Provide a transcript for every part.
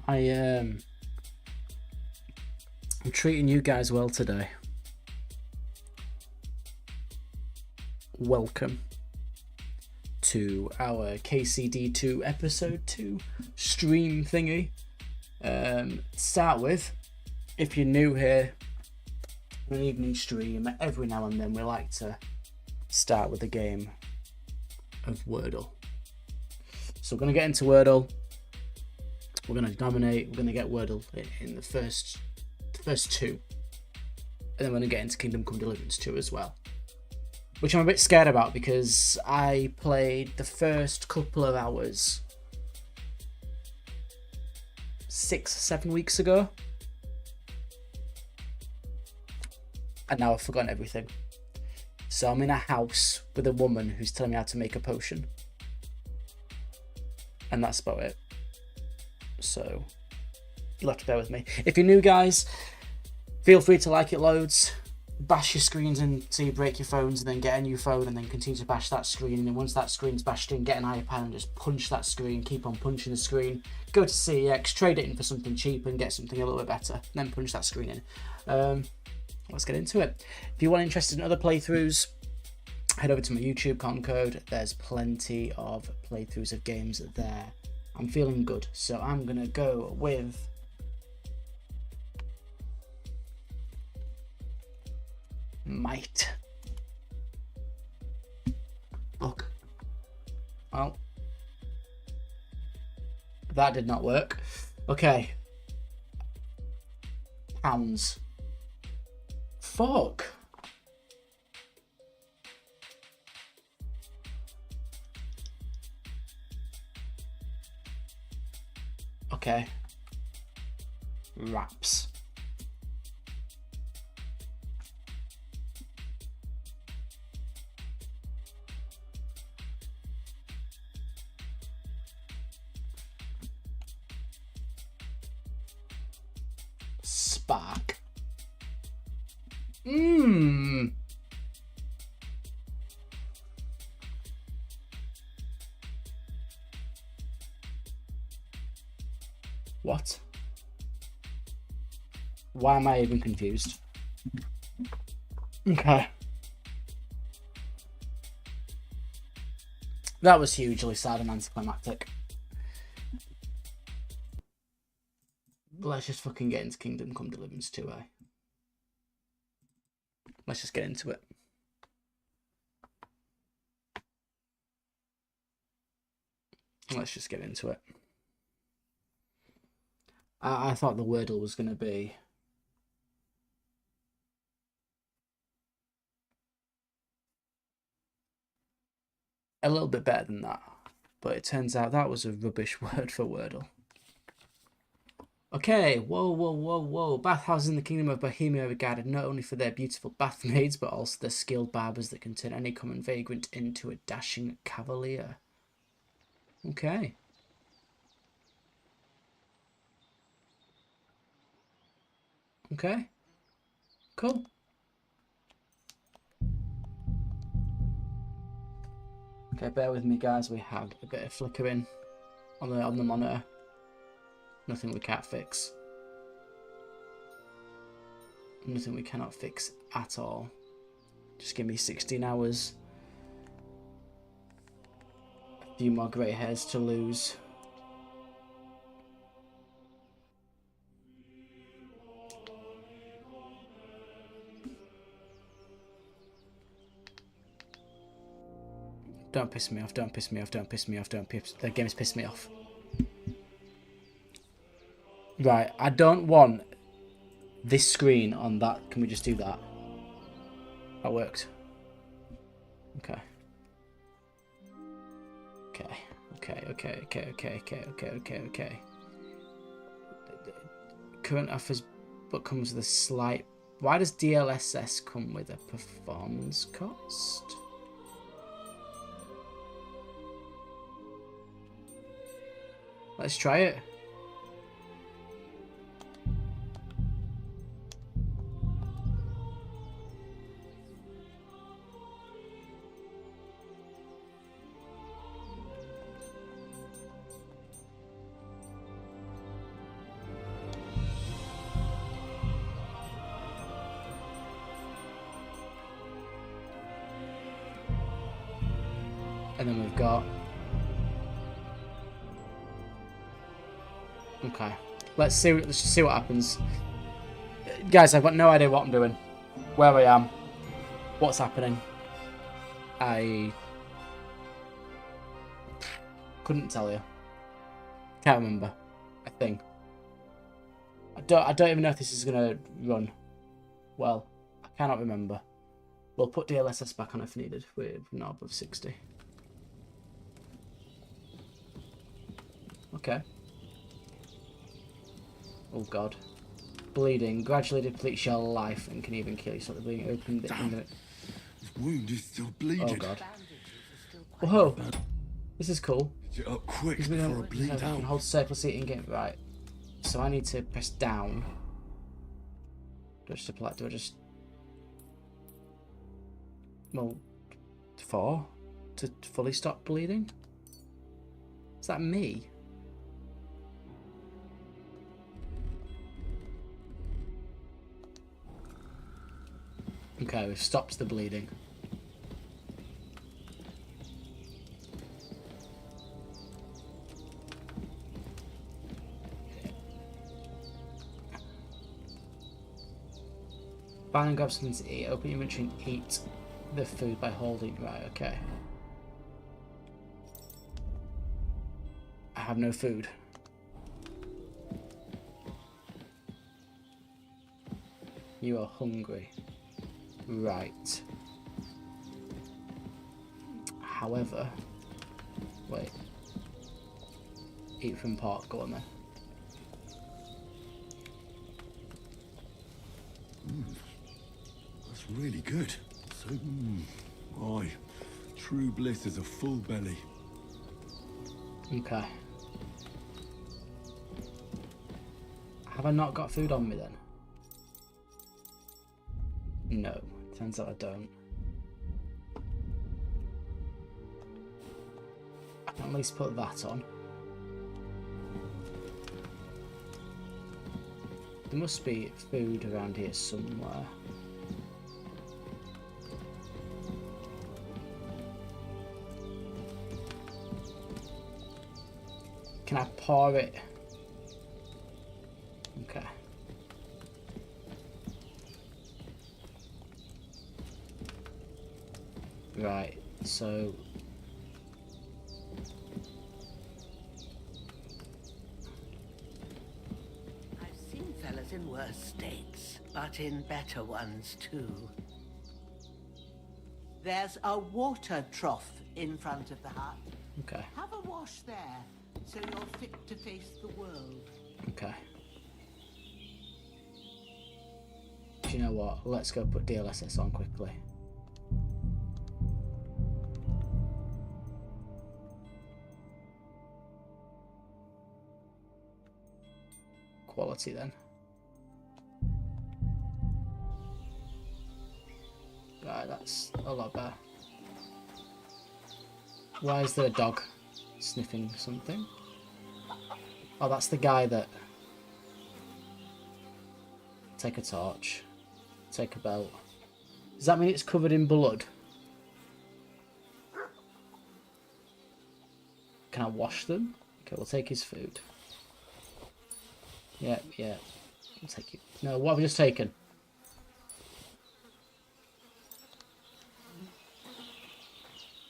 I'm treating you guys well today. Welcome to our KCD2 episode 2 stream thingy. Start with, if you're new here, an evening stream, every now and then we like to start with a game of Wordle. So we're going to get into Wordle. We're going to dominate. We're going to get Wordle in the first two. And then we're going to get into Kingdom Come Deliverance 2 as well. Which I'm a bit scared about because I played the first couple of hours 6-7 weeks ago. And now I've forgotten everything. So I'm in a house with a woman who's telling me how to make a potion. And that's about it. So you'll have to bear with me. If you're new, guys, feel free to like it loads. Bash your screens until you break your phones, and then get a new phone, and then continue to bash that screen. And then once that screen's bashed in, get an iPad and just punch that screen. Keep on punching the screen. Go to CEX, trade it in for something cheap, and get something a little bit better. Then punch that screen in. Let's get into it. If you are interested in other playthroughs, head over to my YouTube Concode. There's plenty of playthroughs of games there. I'm feeling good, so I'm gonna go with Might. Look. Well, that did not work. Okay. Pounds. Fuck. Okay. Wraps. Spark. What? Why am I even confused? Okay. That was hugely sad and anticlimactic. Let's just fucking get into Kingdom Come Deliverance 2, eh? Let's just get into it. Let's just get into it. I thought the Wordle was going to be a little bit better than that, but it turns out that was a rubbish word for Wordle. Okay, whoa. Bathhouses in the Kingdom of Bohemia are regarded not only for their beautiful bath maids, but also their skilled barbers that can turn any common vagrant into a dashing cavalier. Okay. Okay. Cool. Okay, bear with me, guys. We have a bit of flickering on the monitor. Nothing we can't fix. Nothing we cannot fix at all. Just give me 16 hours. A few more grey hairs to lose. Don't piss me off, don't piss me off, don't piss me off, don't piss... The game has pissed me off. Right, I don't want this screen on that. Can we just do that? That worked. Okay. Okay. Current offers, but comes with a slight... Why does DLSS come with a performance cost? Let's try it. And then we've got... Okay. Let's see what happens. Guys, I've got no idea what I'm doing. Where I am. What's happening. I couldn't tell you. Can't remember. I think. I don't even know if this is gonna run well. I cannot remember. We'll put DLSS back on if needed. We're not above 60. Okay. Oh god. Bleeding gradually depletes your life and can even kill you. So the bleeding open the end of it. His wound is still bleeding. Oh god. Whoa. This is cool. Get up quick Because we before I bleed don't out. hold circle seat and get right. So I need to press down. Do I just apply? Do I just? Well, 4 to fully stop bleeding. Is that me? Okay, we've stopped the bleeding. Find and grab something to eat. Open your inventory and eat the food by holding. Right, okay. I have no food. You are hungry. Right. However, wait. Eat from pot. Go on then. That's really good. So, aye. True bliss is a full belly. Okay. Have I not got food on me then? No. Turns out I don't. I can at least put that on. There must be food around here somewhere. Can I pour it? Okay. Right, so... I've seen fellas in worse states, but in better ones too. There's a water trough in front of the hut. Okay. Have a wash there, so you're fit to face the world. Okay. Do you know what? Let's go put DLSS on quickly. Quality then. Right, that's a lot better. Why is there a dog sniffing something? Oh, that's the guy that... Take a torch. Take a belt. Does that mean it's covered in blood? Can I wash them? Okay, we'll take his food. Yeah. We'll take it. No, what have we just taken?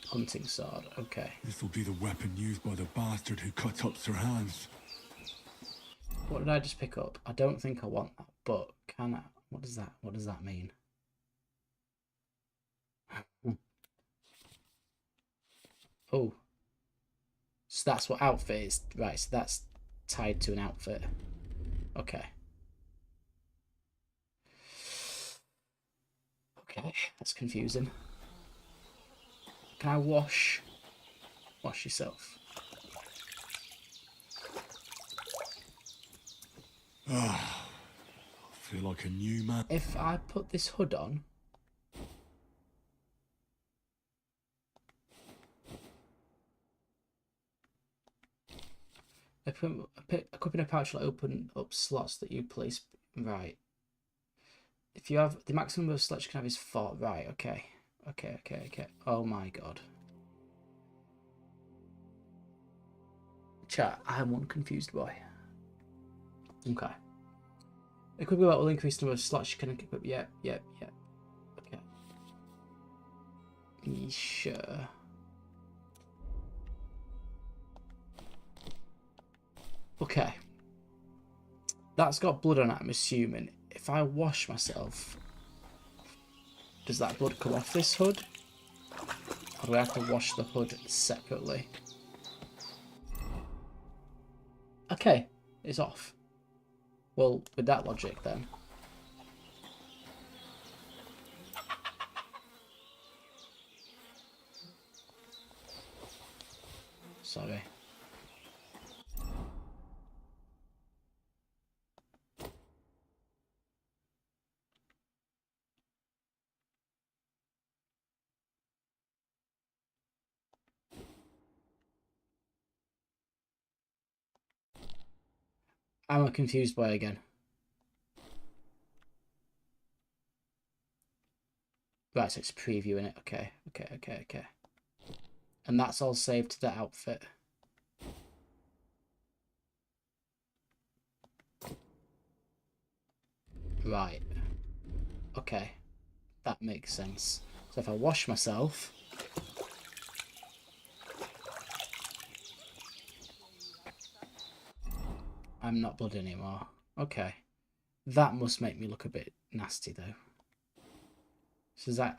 Hunting sword, okay. This will be the weapon used by the bastard who cut up Sir Hans. What did I just pick up? I don't think I want that, but can I? What does that mean? Oh. So that's what outfit is. Right, so that's tied to an outfit. Okay. Okay, that's confusing. Can I wash yourself? I feel like a new man. If I put this hood on, equipping a pouch will open up slots that you place. Right. If you have the maximum of slots you can have is 4. Right. Okay. Okay. Oh my god. Chat, I'm one confused boy. Okay. Equipping will increase number of slots you can equip. Yep. Okay. Sure. Okay. That's got blood on it, I'm assuming. If I wash myself, does that blood come off this hood? Or do I have to wash the hood separately? Okay, it's off. Well, with that logic then. Sorry. I'm a confused boy again. Right, so it's previewing it. Okay. And that's all saved to the outfit. Right. Okay. That makes sense. So if I wash myself... I'm not blood anymore. Okay. That must make me look a bit nasty, though. So that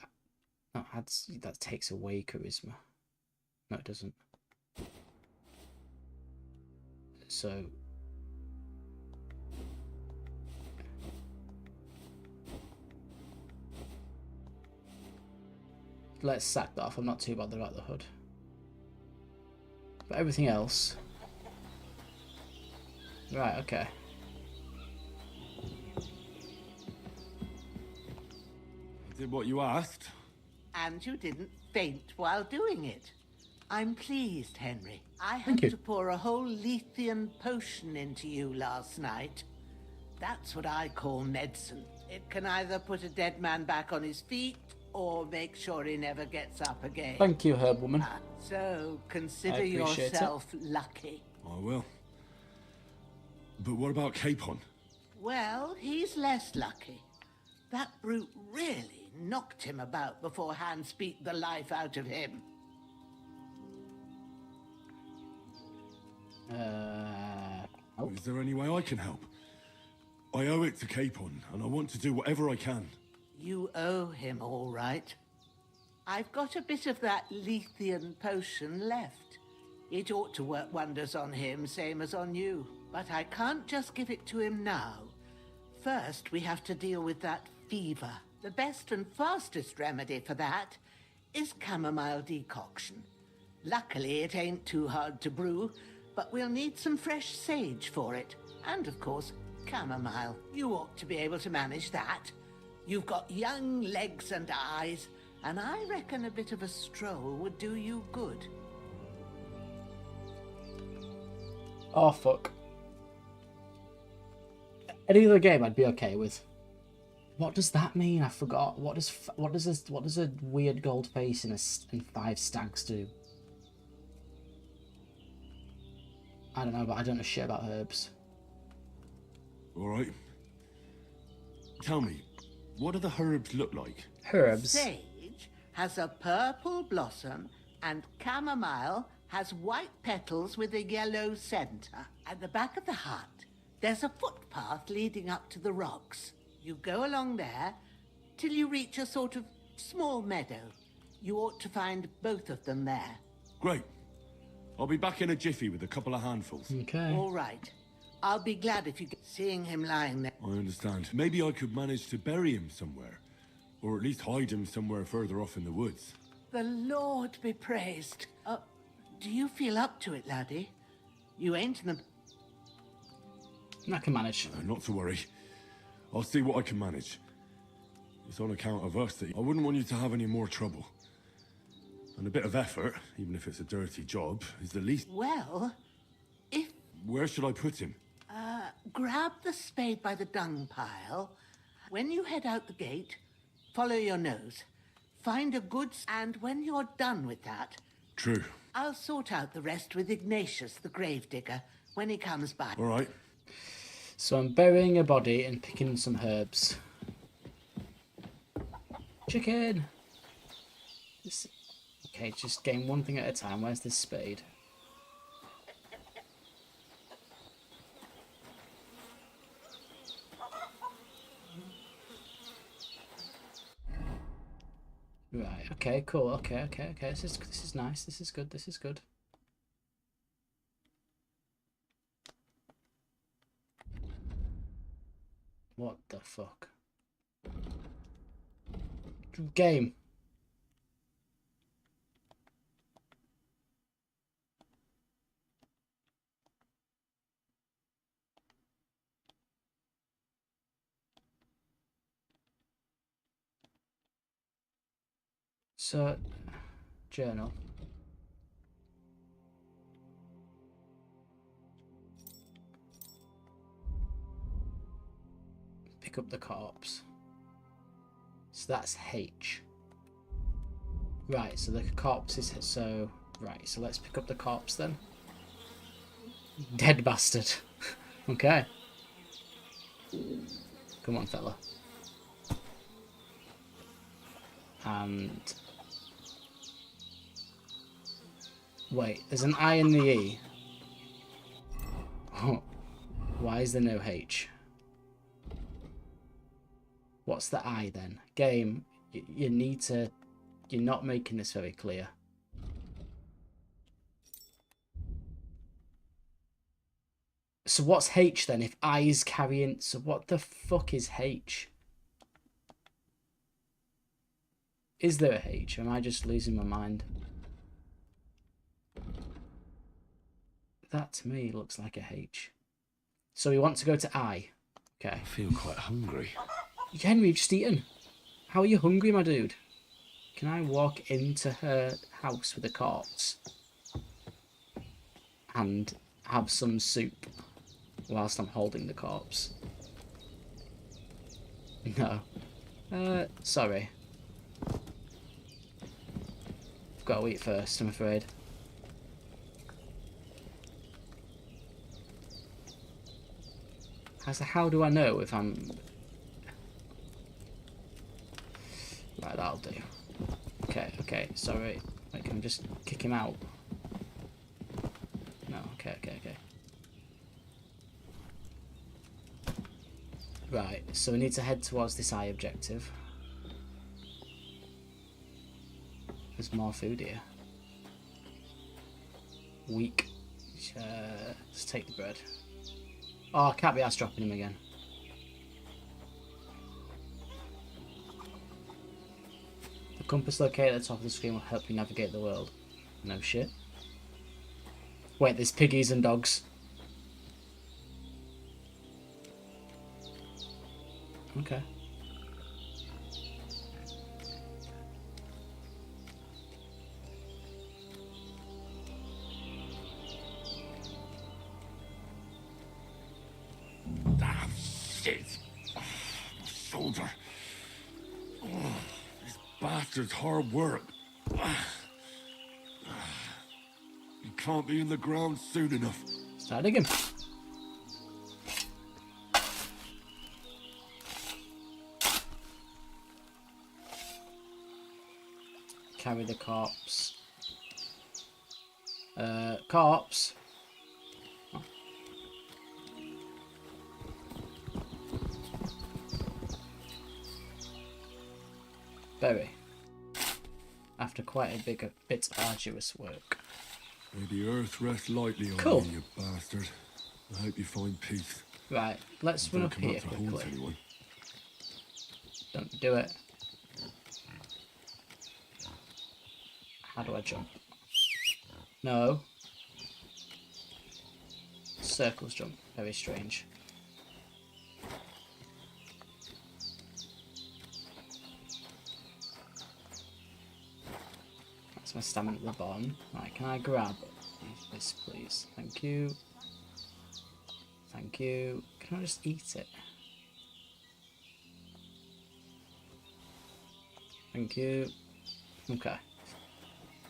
takes away charisma. No, it doesn't. So... let's sack that off. I'm not too bothered about the hood. But everything else... right, okay. I did what you asked. And you didn't faint while doing it. I'm pleased, Henry. I had to pour a whole Lethean potion into you last night. That's what I call medicine. It can either put a dead man back on his feet or make sure he never gets up again. Thank you, herb woman. So consider yourself lucky. I will. But what about Capon? Well, he's less lucky. That brute really knocked him about before Hans beat the life out of him. Is there any way I can help? I owe it to Capon, and I want to do whatever I can. You owe him, all right. I've got a bit of that Lethean potion left. It ought to work wonders on him, same as on you. But I can't just give it to him now. First, we have to deal with that fever. The best and fastest remedy for that is chamomile decoction. Luckily, it ain't too hard to brew, but we'll need some fresh sage for it. And, of course, chamomile. You ought to be able to manage that. You've got young legs and eyes, and I reckon a bit of a stroll would do you good. Oh, fuck. Any other game I'd be okay with. What does that mean? I forgot. What does a weird gold face and 5 stags do? I don't know, but I don't know shit about herbs. All right. Tell me, what do the herbs look like? Herbs? Sage has a purple blossom, and chamomile has white petals with a yellow center. At the back of the hut, there's a footpath leading up to the rocks. You go along there till you reach a sort of small meadow. You ought to find both of them there. Great. I'll be back in a jiffy with a couple of handfuls. Okay. All right. I'll be glad if you get seeing him lying there. I understand. Maybe I could manage to bury him somewhere. Or at least hide him somewhere further off in the woods. The Lord be praised. Do you feel up to it, laddie? You ain't in the... I can manage. Not to worry. I'll see what I can manage. It's on account of us that I wouldn't want you to have any more trouble. And a bit of effort, even if it's a dirty job, is the least... Well, if... Where should I put him? Grab the spade by the dung pile. When you head out the gate, follow your nose. Find a good... And when you're done with that... True. I'll sort out the rest with Ignatius, the gravedigger, when he comes by. All right. So I'm burying a body and picking some herbs. Chicken! Okay, just game one thing at a time. Where's this spade? Right, okay, cool, okay. This is nice, this is good. What the fuck? Game. So, journal. Pick up the corpse. So that's H. Right, so the corpse is... So, right, so let's pick up the corpse then. Dead bastard. Okay. Come on, fella. And... Wait, there's an I in the E. Why is there no H? What's the I then? Game, you need to... You're not making this very clear. So what's H then if I is carrying... So what the fuck is H? Is there a H? Or am I just losing my mind? That to me looks like a H. So we want to go to I. Okay. I feel quite hungry. Henry, you've just eaten. How are you hungry, my dude? Can I walk into her house with a corpse and have some soup whilst I'm holding the corpse? No. Sorry. I've got to eat first, I'm afraid. How do I know if I'm... Right, that'll do. Okay, sorry. Wait, can we just kick him out? No, okay. Right, so we need to head towards this eye objective. There's more food here. Weak. Let's take the bread. Oh, I can't be asked dropping him again. The compass located at the top of the screen will help you navigate the world. No shit. Wait, there's piggies and dogs. Okay. Damn shit. My shoulder. This bastard's hard work. You can't be in the ground soon enough. Start digging. Carry the corpse. Corpse. Oh. Bury. After quite a bit arduous work. May the earth rest lightly on Cool. you, you bastard. I hope you find peace. Right, let's run Don't up come here out to haunt quickly. anyone. Don't do it. How do I jump? No. Circles jump. Very strange. That's my stamina at the bottom. Right, can I grab this, please? Thank you. Thank you. Can I just eat it? Thank you. Okay.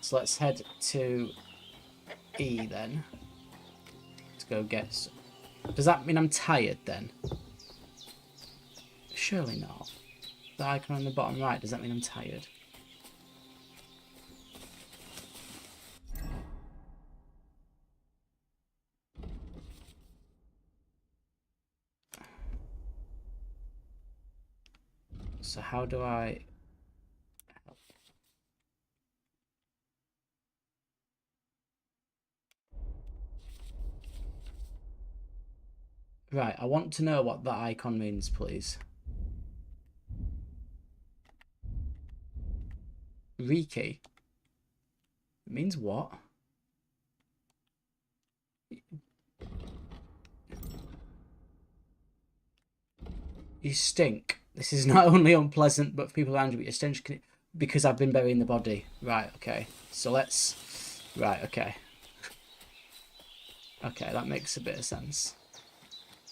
So let's head to E then. To go get some. Does that mean I'm tired then? Surely not. The icon on the bottom right, does that mean I'm tired? So how do I... Right, I want to know what that icon means, please. Riki? It means what? You stink. This is not only unpleasant, but for people around you, but you stink because I've been burying the body. Right, okay. So let's... Right, okay. Okay, that makes a bit of sense.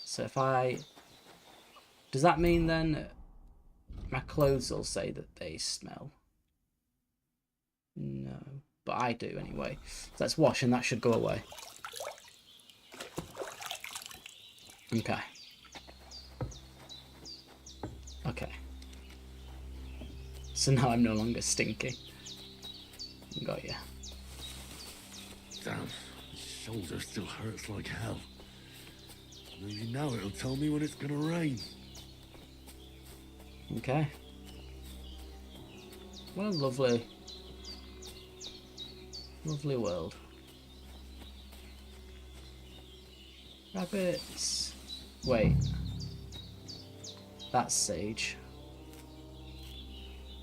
So if I... Does that mean then my clothes will say that they smell? No. But I do anyway. So let's wash and that should go away. Okay. Okay. So now I'm no longer stinky. Got you. Damn, my shoulder still hurts like hell. Maybe now it'll tell me when it's gonna rain. Okay. What a lovely, lovely world. Rabbits. Wait. That's sage.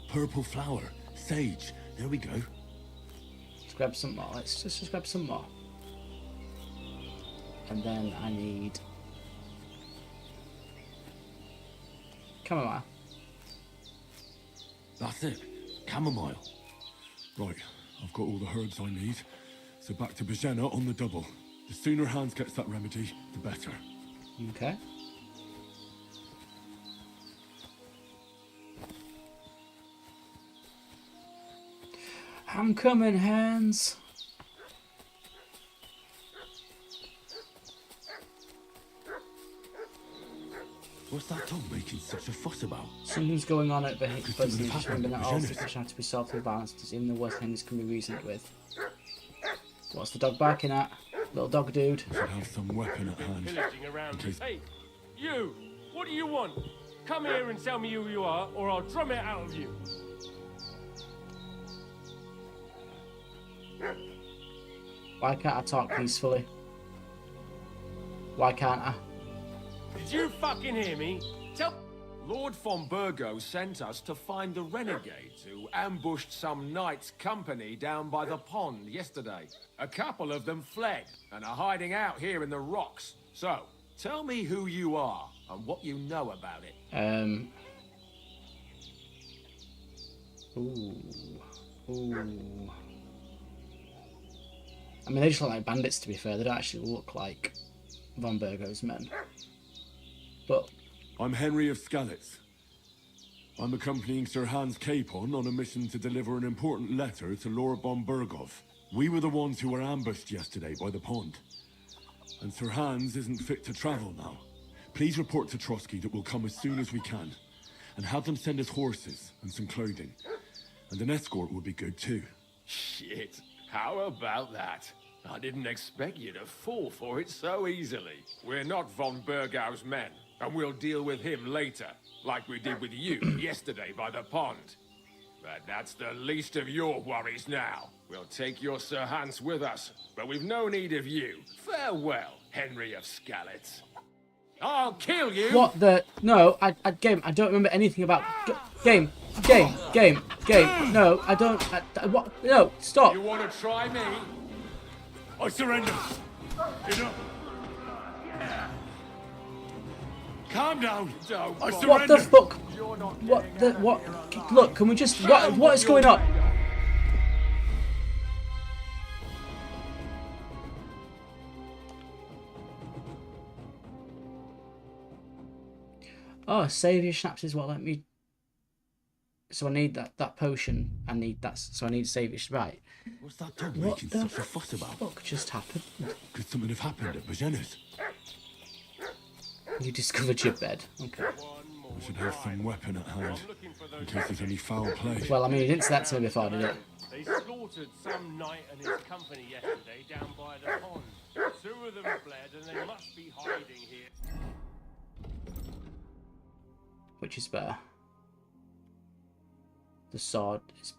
Purple flower, sage. There we go. Let's grab some more. Let's just grab some more. And then I need chamomile. That's it. Chamomile. Right, I've got all the herbs I need. So back to Bajena on the double. The sooner Hans gets that remedy, the better. Okay. I'm coming, Hans. What's that dog making such a fuss about? Something's going on at the hip, but something it's just happened that to all Jenny. situations have to be softly balanced, as even the worst enemies can be reasoned with. What's the dog barking at? Little dog dude. I should have some weapon at hand. Pillaging around. In case... Hey, you! What do you want? Come here and tell me who you are, or I'll drum it out of you. Why can't I talk peacefully? Why can't I? Did you fucking hear me? Tell... Lord von Burgo sent us to find the renegades who ambushed some knights' company down by the pond yesterday. A couple of them fled and are hiding out here in the rocks. So, tell me who you are and what you know about it. Ooh. Ooh. I mean, they just look like bandits, to be fair. They don't actually look like von Burgo's men. But... I'm Henry of Skalitz. I'm accompanying Sir Hans Capon on a mission to deliver an important letter to Lord von Burgov. We were the ones who were ambushed yesterday by the pond. And Sir Hans isn't fit to travel now. Please report to Trotsky that we'll come as soon as we can. And have them send us horses and some clothing. And an escort would be good too. Shit, how about that? I didn't expect you to fall for it so easily. We're not von Burgau's men, and we'll deal with him later, like we did with you yesterday by the pond. But that's the least of your worries now. We'll take your Sir Hans with us, but we've no need of you. Farewell, Henry of Skalitz. I'll kill you! What the... No, I game, I don't remember anything about... Game. No, I don't... what? No, stop. You want to try me? I surrender! Calm down! Don't I bother. What the surrender! fuck? What the... What? Look, can we just... What is going on? Oh, Saviour Schnapps is what let me... So I need that potion. I need that. So I need to save it. Right. What's that dog What making the such a fuss about? fuck just happened? Could something have happened at Bajena's? You discovered your bed. Okay. I should have some weapon at hand, in case there's any foul play. Well, I mean, you didn't say that to me before, did it? They slaughtered some knight and his company yesterday down by the pond. 2 of them fled and they must be hiding here. Which is better? The sword is...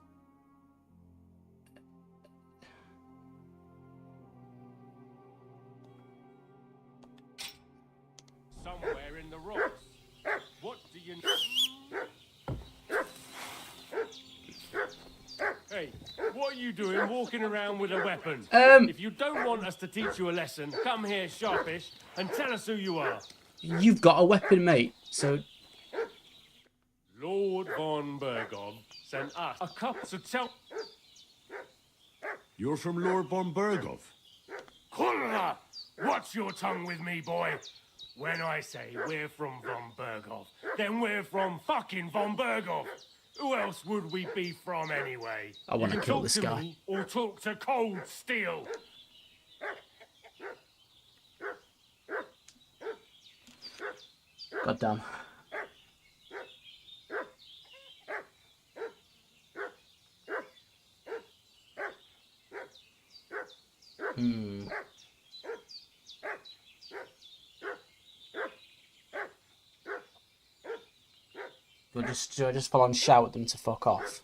Somewhere in the rocks. What do you know? Hey, what are you doing walking around with a weapon? If you don't want us to teach you a lesson, come here sharpish and tell us who you are. You've got a weapon, mate. So... Lord von Bergov sent us a cup to tell... You're from Lord von Bergov? Kurva! Watch your tongue with me, boy. When I say we're from von Bergov, then we're from fucking von Bergov. Who else would we be from anyway? I want to You kill talk this to guy. me or talk to cold steel. God damn. Do I just full on shout at them to fuck off?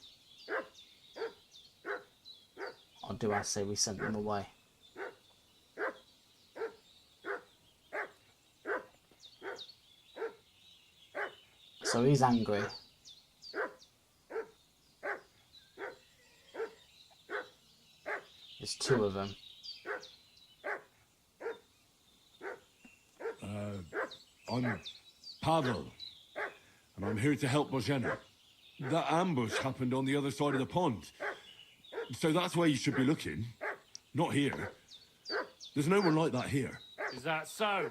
Or do I say we sent them away? So he's angry. There's 2 of them. I'm Pavel, and I'm here to help Bojena. That ambush happened on the other side of the pond. So that's where you should be looking. Not here. There's no one like that here. Is that so?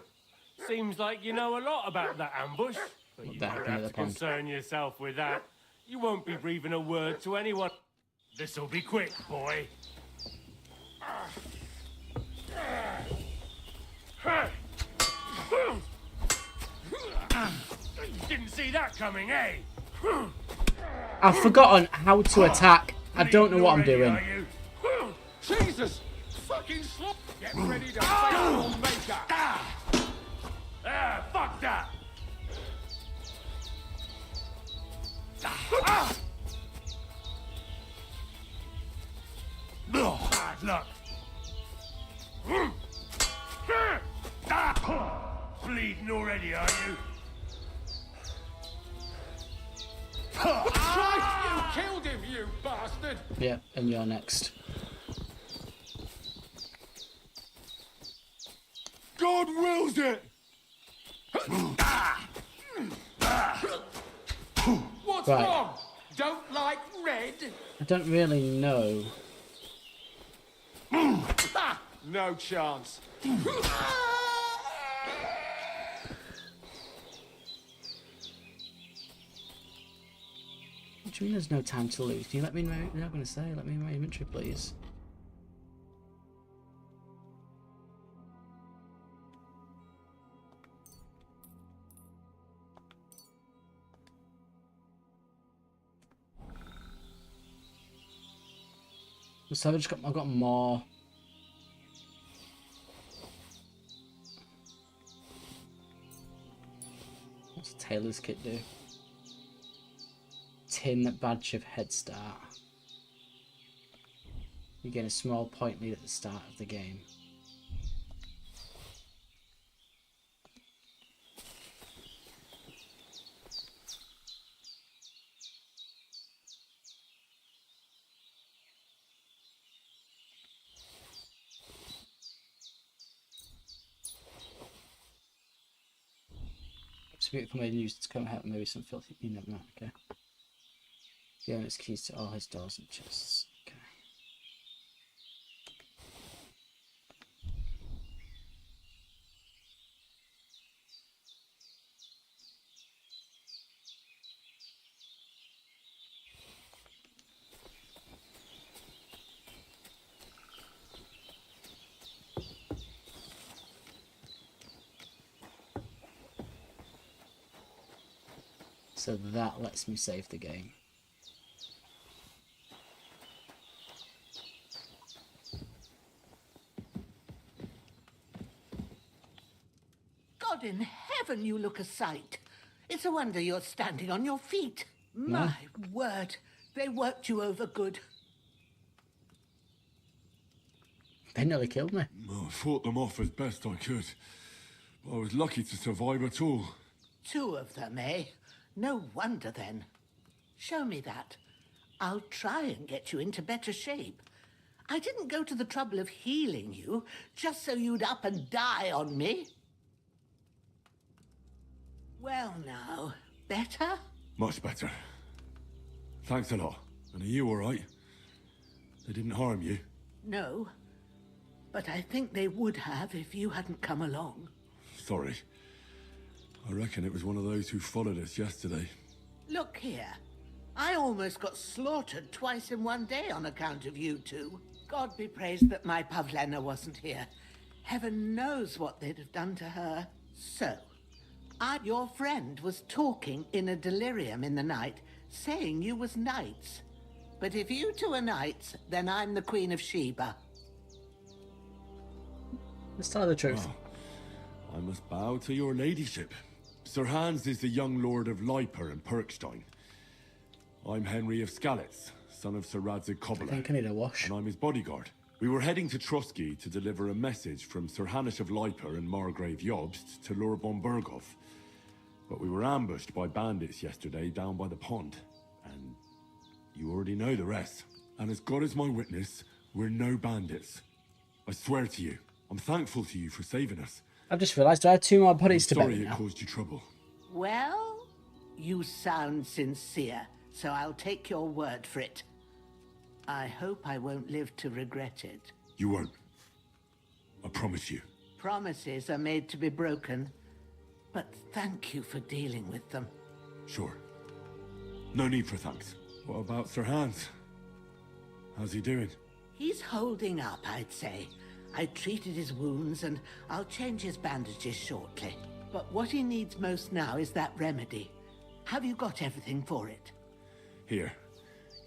Seems like you know a lot about that ambush. But you that don't happened at have the to pond? concern yourself with that. You won't be breathing a word to anyone. This'll be quick, boy. You didn't see that coming, eh? I've forgotten how to attack. I don't know what I'm doing. Jesus! Fucking slop! Get ready to fight your maker! Ah, fuck that! Bad luck. Bleeding already, are you? Christ, you killed him, you bastard! Yeah, and you're next. God wills it! What's Right. wrong? Don't like red? I don't really know. No chance. What do you mean there's no time to lose? Can you let me know? You're not going to say. Let me in my inventory, please. So I've got more. What's Taylor's kit do? Tin badge of head start. You gain a small point lead at the start of the game. Beautiful maiden used to come help maybe some filthy. You never know. Okay. The owner's keys to all his doors and chests. Okay. So that lets me save the game. God in heaven, you look a sight. It's a wonder you're standing on your feet. My word, they worked you over good. They nearly killed me. I fought them off as best I could. I was lucky to survive at all. 2 of them, eh? No wonder then. Show me that. I'll try and get you into better shape. I didn't go to the trouble of healing you just so you'd up and die on me. Well now, better? Much better. Thanks a lot. And are you alright? They didn't harm you? No. But I think they would have if you hadn't come along. Sorry. I reckon it was one of those who followed us yesterday. Look here. I almost got slaughtered twice in one day on account of you two. God be praised that my Pavlena wasn't here. Heaven knows what they'd have done to her. So, your friend was talking in a delirium in the night, saying you was knights. But if you two are knights, then I'm the Queen of Sheba. Let's tell the truth. I must bow to your ladyship. Sir Hans is the young lord of Leiper and Perkstein. I'm Henry of Skalitz, son of Sir Radzig I Cobbler, think I need a wash. and I'm his bodyguard. We were heading to Trusky to deliver a message from Sir Hanish of Leiper and Margrave Jobst to Lord von Berghoff. But we were ambushed by bandits yesterday down by the pond. And you already know the rest. And as God is my witness, we're no bandits. I swear to you, I'm thankful to you for saving us. I've just realised I have 2 more bodies to bury Sorry it now. caused you trouble. Well, you sound sincere, so I'll take your word for it. I hope I won't live to regret it. You won't. I promise you. Promises are made to be broken, but thank you for dealing with them. Sure. No need for thanks. What about Sir Hans? How's he doing? He's holding up, I'd say. I treated his wounds and I'll change his bandages shortly. But what he needs most now is that remedy. Have you got everything for it? Here.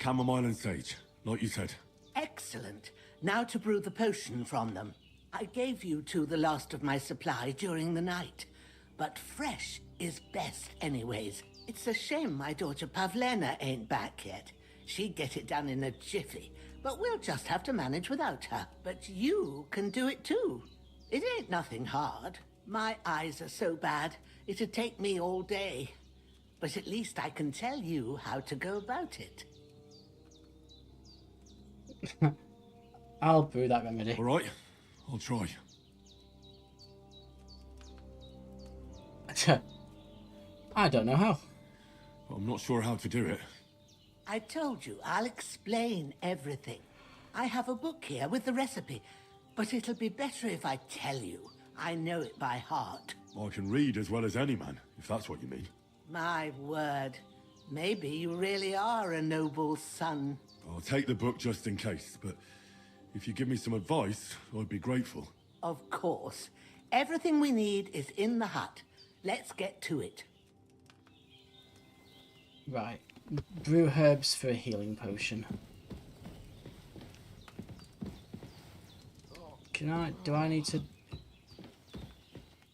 Chamomile and sage, like you said. Excellent. Now to brew the potion from them. I gave you two the last of my supply during the night. But fresh is best anyways. It's a shame my daughter Pavlena ain't back yet. She'd get it done in a jiffy. But we'll just have to manage without her. But you can do it too. It ain't nothing hard. My eyes are so bad, it'd take me all day. But at least I can tell you how to go about it. I'll brew that remedy. All right, I'll try. I don't know how. But I'm not sure how to do it. I told you, I'll explain everything. I have a book here with the recipe, but it'll be better if I tell you. I know it by heart. I can read as well as any man, if that's what you mean. My word. Maybe you really are a noble son. I'll take the book just in case, but if you give me some advice, I'd be grateful. Of course. Everything we need is in the hut. Let's get to it. Right. Brew herbs for a healing potion. Do I need to...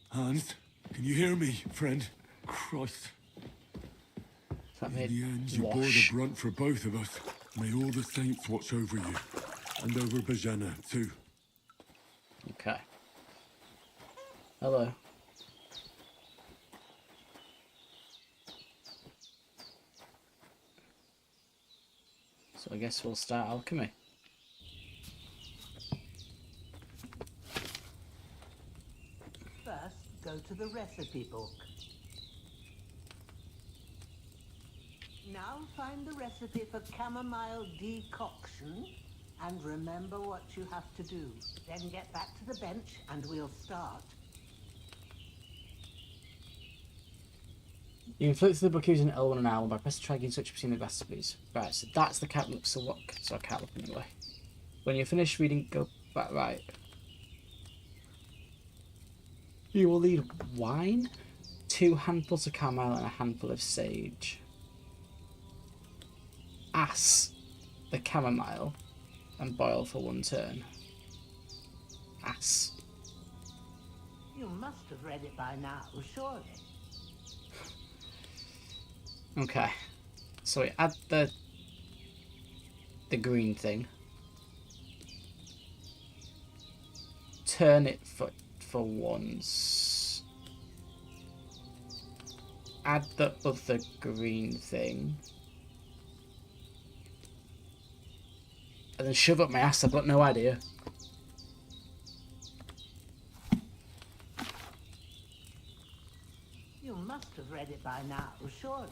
Hans, can you hear me, friend? Christ. That In made the end, you bore the wash. brunt for both of us. May all the saints watch over you. And over Bajana, too. Okay. Hello. So I guess we'll start alchemy. First, go to the recipe book. Now find the recipe for chamomile decoction and remember what you have to do. Then get back to the bench and we'll start. You can flip through the book using L1 and R1 by pressing triangle and switch between the recipes. Right, so that's the cat look. So I can't look anyway. When you're finished reading, go back right. You will need wine. 2 handfuls of chamomile and a handful of sage. Ass the chamomile and boil for 1 turn. Ass. You must have read it by now, surely. Okay. So we add the green thing. Turn it for once. Add the other green thing. And then shove up my ass. I've got no idea. You must have read it by now, surely.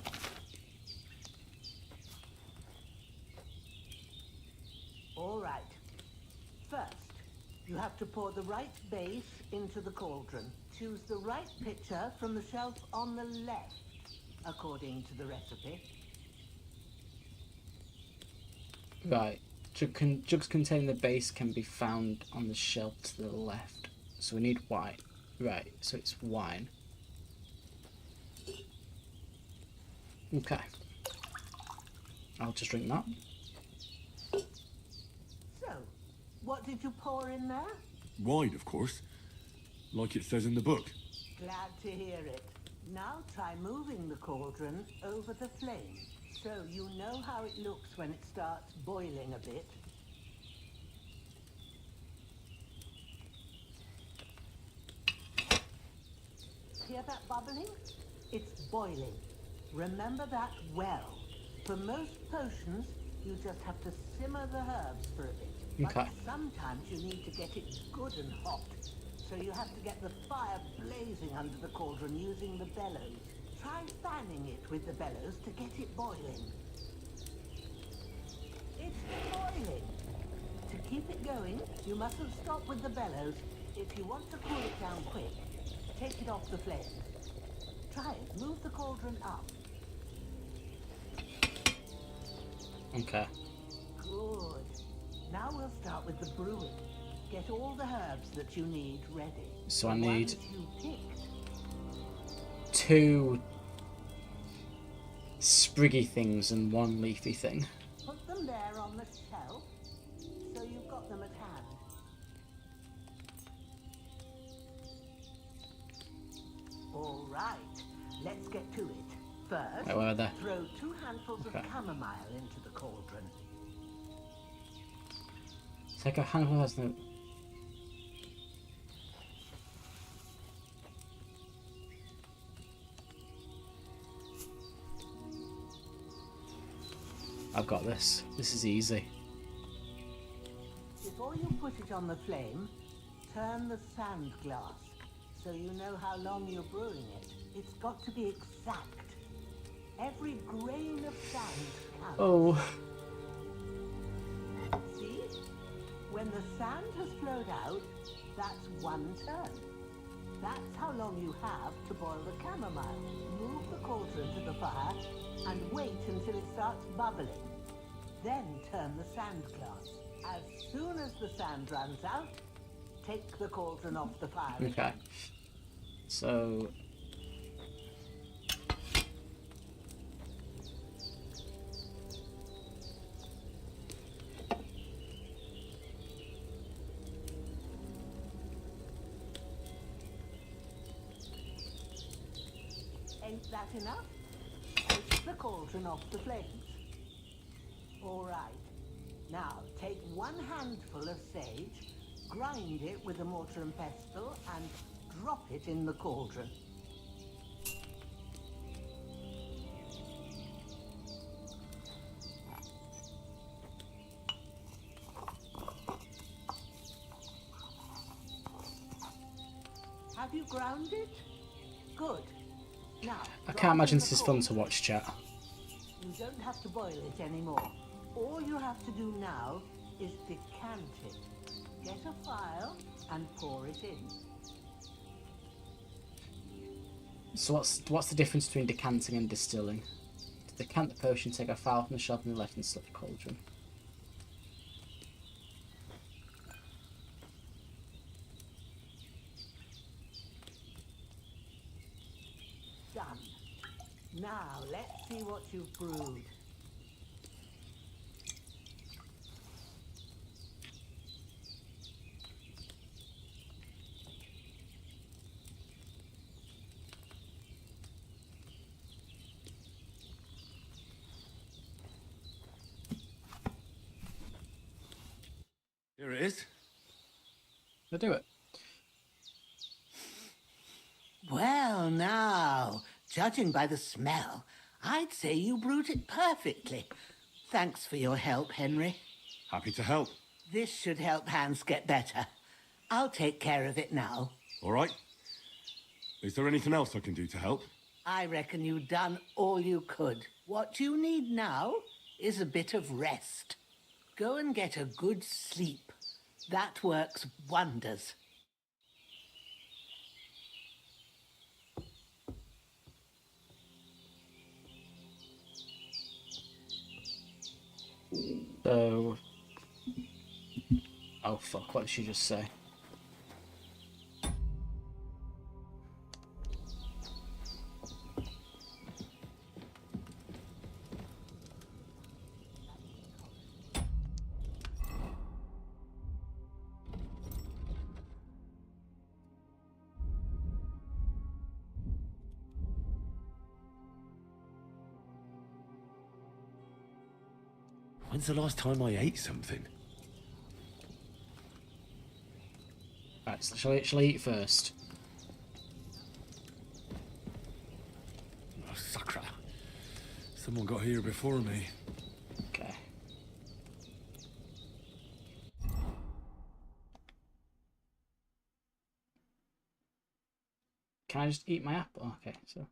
All right. First, you have to pour the right base into the cauldron. Choose the right pitcher from the shelf on the left, according to the recipe. Right. Jugs containing the base can be found on the shelf to the left. So we need wine. Right, so it's wine. Okay. I'll just drink that. So, what did you pour in there? Wine, of course. Like it says in the book. Glad to hear it. Now try moving the cauldron over the flame, so you know how it looks when it starts boiling a bit. Hear that bubbling? It's boiling. Remember that well. For most potions, you just have to simmer the herbs for a bit. Okay. But sometimes you need to get it good and hot. So you have to get the fire blazing under the cauldron using the bellows. Try fanning it with the bellows to get it boiling. It's boiling. To keep it going, you mustn't stop with the bellows. If you want to cool it down quick, take it off the flame. Try it. Move the cauldron up. Okay. Good. Now we'll start with the brewing. Get all the herbs that you need ready. So I The need ones you picked. 2 spriggy things and 1 leafy thing. Put them there on the shelf, so you've got them at hand. All right, let's get to it. First, Wait, where are they? throw 2 handfuls Okay. of chamomile into the cauldron. Take a handful of the... I've got this. This is easy. Before you put it on the flame, turn the sand glass, so you know how long you're brewing it. It's got to be exact. Every grain of sand counts. Oh. See? When the sand has flowed out, that's 1 turn. That's how long you have to boil the chamomile. Move the cauldron to the fire and wait until it starts bubbling. Then turn the sand glass. As soon as the sand runs out, take the cauldron off the fire Okay. again. So... Ain't that enough? Take the cauldron off the flames. All right. Now, take 1 handful of sage, grind it with a mortar and pestle, and drop it in the cauldron. Have you ground it? Good. Now, I drop can't it imagine in this the is fun to cauldron. watch, chat. You don't have to boil it anymore. All you have to do now is decant it. Get a phial and pour it in. So what's the difference between decanting and distilling? To decant the potion, take a phial from the shelf on the left and slip the cauldron. Now, let's see what you've brewed. Here it is. I'll do it. Well, now, judging by the smell, I'd say you brewed it perfectly. Thanks for your help, Henry. Happy to help. This should help Hans get better. I'll take care of it now. All right. Is there anything else I can do to help? I reckon you've done all you could. What you need now is a bit of rest. Go and get a good sleep. That works wonders. So... Oh fuck, what did she just say? When's the last time I ate something? Right, so shall I eat first? Oh, sacra. Someone got here before me. Okay. Can I just eat my apple? Okay, so...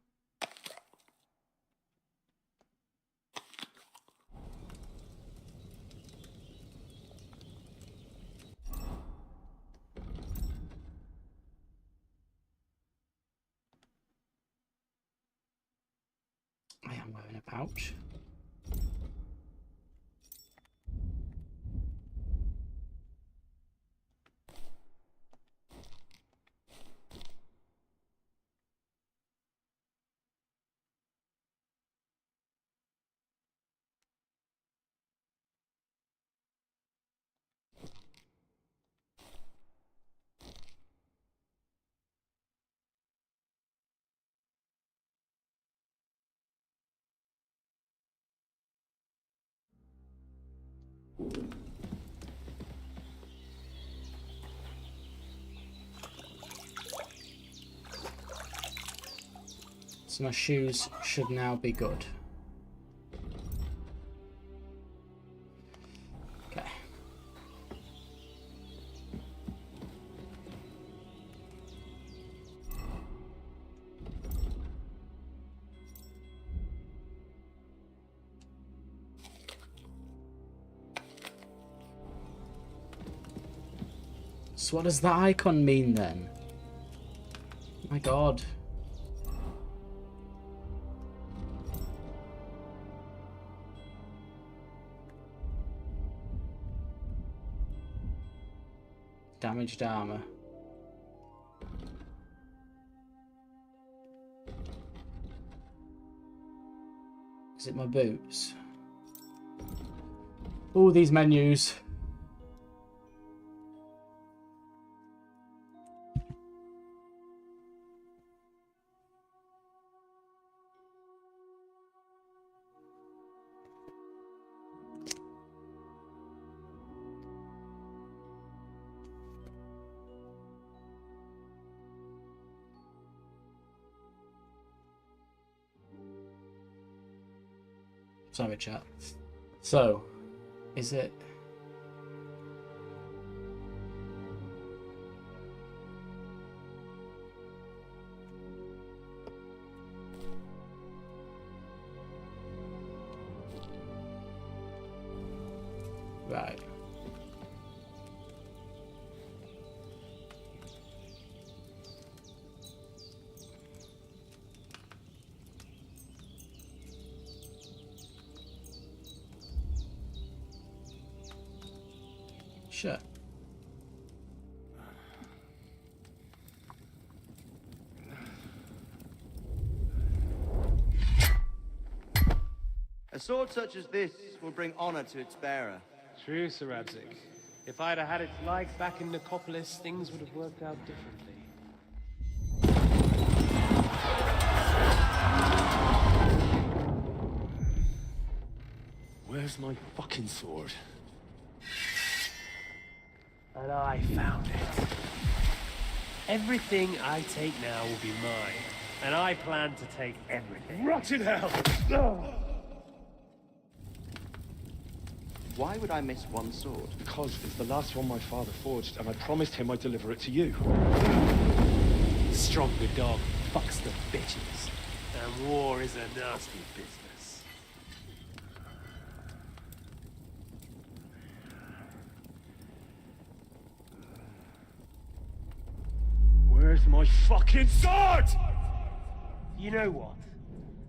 I am wearing a pouch. So my shoes should now be good. Okay. So what does that icon mean then? My god. Damaged armor. Is it my boots? All these menus. Sorry, chat. So, is it... Right. Sure. A sword such as this will bring honor to its bearer. True, Sir Abzik. If I'd have had its like back in Nicopolis, things would have worked out differently. Where's my fucking sword? And I found it. Everything I take now will be mine. And I plan to take everything. Rot in hell! Why would I miss one sword? Because it's the last one my father forged, and I promised him I'd deliver it to you. Stronger dog fucks the bitches. And war is a nasty business. Where's my fucking sword? You know what?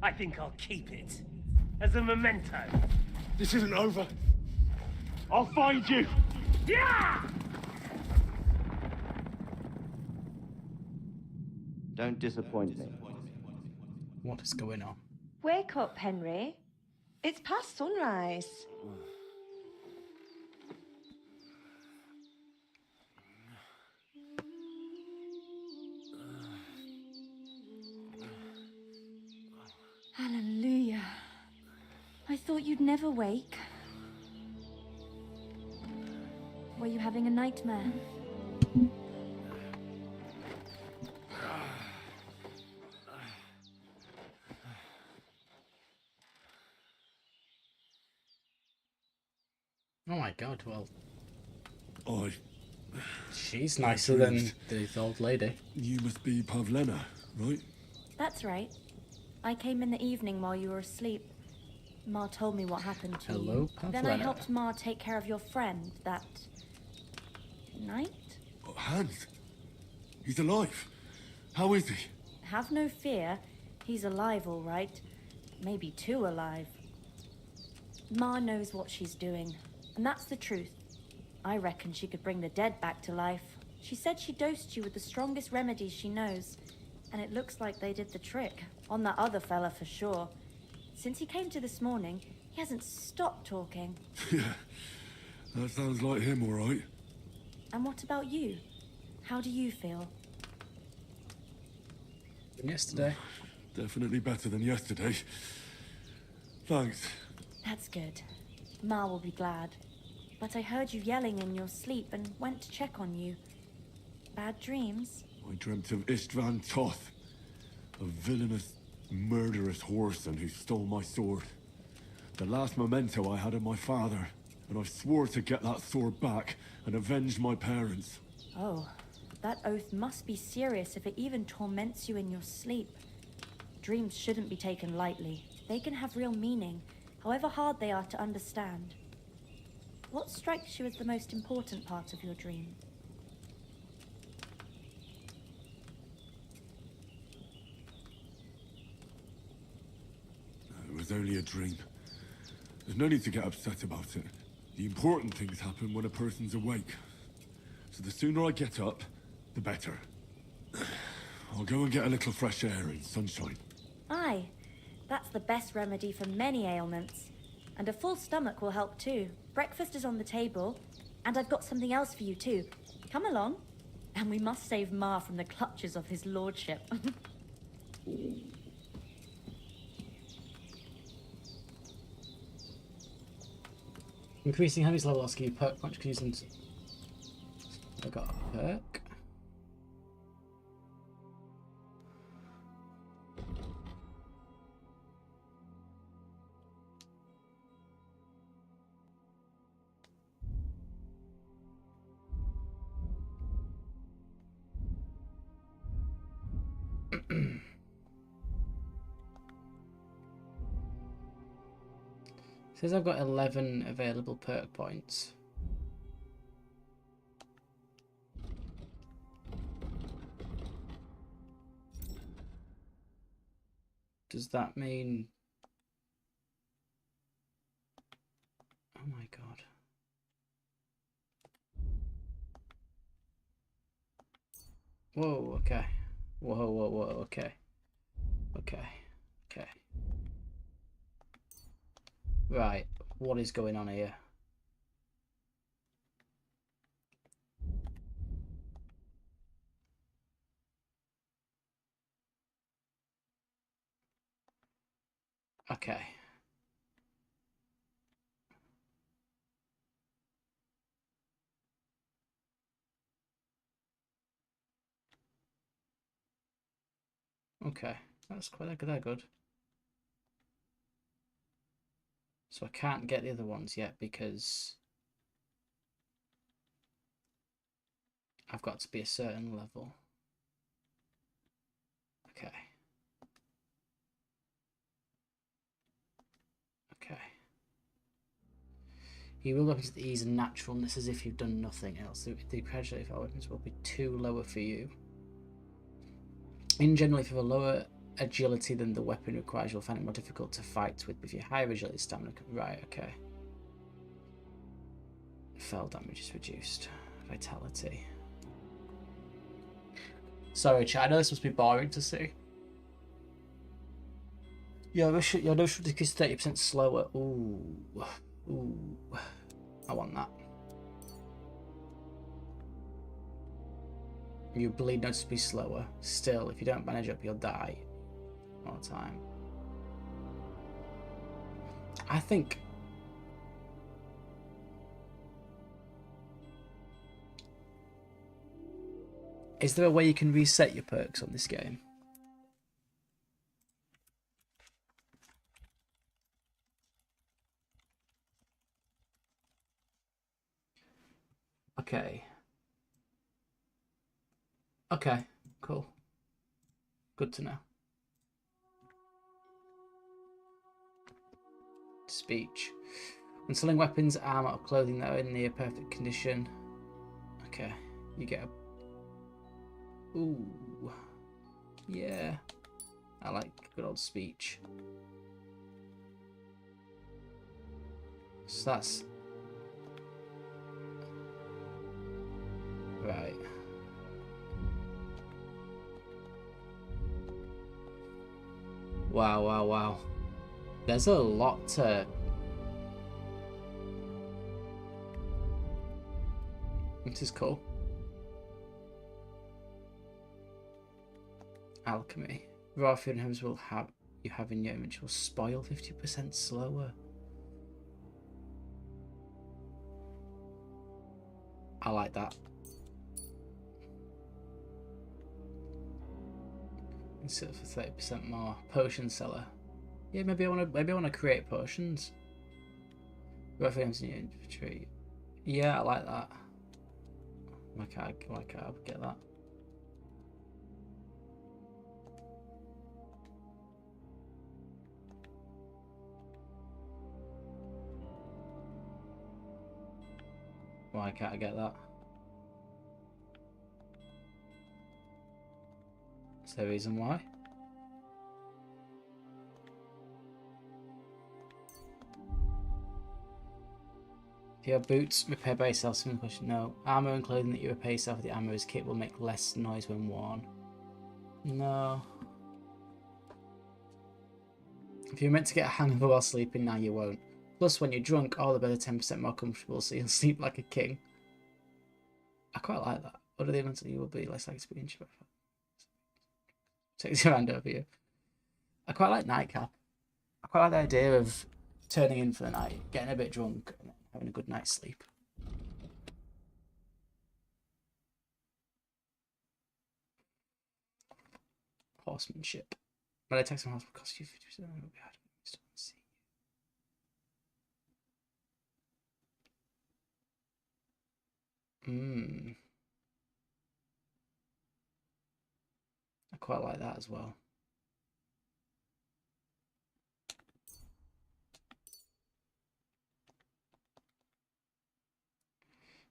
I think I'll keep it. As a memento. This isn't over. I'll find you! Yeah! Don't disappoint me. What is going on? Wake up, Henry. It's past sunrise. Hallelujah. I thought you'd never wake. Were you having a nightmare? Oh my god, well, I... she's nicer than the old lady. You must be Pavlena, right? That's right. I came in the evening while you were asleep. Ma told me what happened to Hello, you. Then I Pavlena. helped Ma take care of your friend that night. Oh, Hans. He's alive. How is he? Have no fear. He's alive, all right. Maybe too alive. Ma knows what she's doing, and that's the truth. I reckon she could bring the dead back to life. She said she dosed you with the strongest remedies she knows, and it looks like they did the trick. On that other fella for sure. Since he came to this morning, he hasn't stopped talking. Yeah, that sounds like him, all right. And what about you? How do you feel? Than yesterday. Definitely better than yesterday. Thanks. That's good. Ma will be glad. But I heard you yelling in your sleep and went to check on you. Bad dreams? I dreamt of Istvan Toth, a villainous, murderous whoreson who stole my sword. The last memento I had of my father, and I swore to get that sword back and avenge my parents. Oh, that oath must be serious if it even torments you in your sleep. Dreams shouldn't be taken lightly. They can have real meaning, however hard they are to understand. What strikes you as the most important part of your dream? It was only a dream. There's no need to get upset about it. The important things happen when a person's awake. So the sooner I get up, the better. I'll go and get a little fresh air and sunshine. Aye, that's the best remedy for many ailments. And a full stomach will help too. Breakfast is on the table, and I've got something else for you too. Come along, and we must save Ma from the clutches of his lordship. Increasing Henry's level asking you perk punch using. I got a perk. Says I've got 11 available perk points. Does that mean... Oh my god. Whoa, okay. Whoa, okay. Okay. Right, what is going on here? Okay. Okay, that's quite good. So I can't get the other ones yet because I've got to be a certain level. Okay. Okay. You will look at the ease and naturalness as if you've done nothing else. The pressure of our weapons will be too lower for you. In general, if you have a lower agility than the weapon requires, you'll find it more difficult to fight with. If you have higher agility, stamina. Right, okay. Fell damage is reduced. Vitality. Sorry, chat. I know this must be boring to see. Your nose should decrease 30% slower. Ooh. Ooh. I want that. Your bleed noticeably slower. Still, if you don't manage up, you'll die all the time. I think... Is there a way you can reset your perks on this game? Okay. Okay, cool. Good to know. Speech. When selling weapons, armor, or clothing that are in near perfect condition. Okay, you get a... Ooh. Yeah. I like good old speech. So that's... Right. Wow, wow, wow. There's a lot to... This is cool. Alchemy. Raw food and herbs will have you have in your image will spoil 50% slower. I like that. Instead for 30% more. Potion seller. Yeah, maybe I want to create potions. Raw food items in your inventory. Yeah, I like that. Why can't I get that? Why can't I get that? Is there a reason why? If you have boots, repair by yourself, simple question. No. Armor and clothing that you repair yourself with the armorer's kit will make less noise when worn. No. If you're meant to get a hangover while sleeping, now you won't. Plus, when you're drunk, all the better 10% more comfortable, so you'll sleep like a king. I quite like that. Other than that, you will be less likely to be injured. Takes your hand over you. I quite like nightcap. I quite like the idea of turning in for the night, getting a bit drunk, and having a good night's sleep. Horsemanship. When I text my house will cost you 50%. It will be hard to see. I quite like that as well.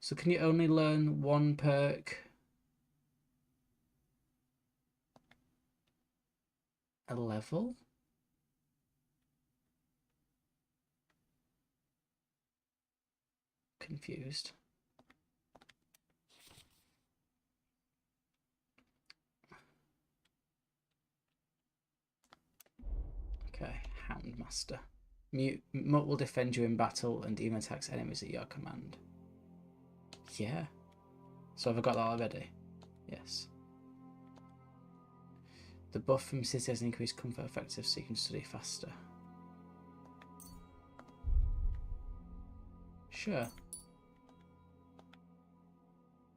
So can you only learn one perk a level? Confused. Okay, Houndmaster. Mutt will defend you in battle, and demon attacks enemies at your command. Yeah. So have I got that already? Yes. The buff from City has an increased comfort effective, so you can study faster. Sure.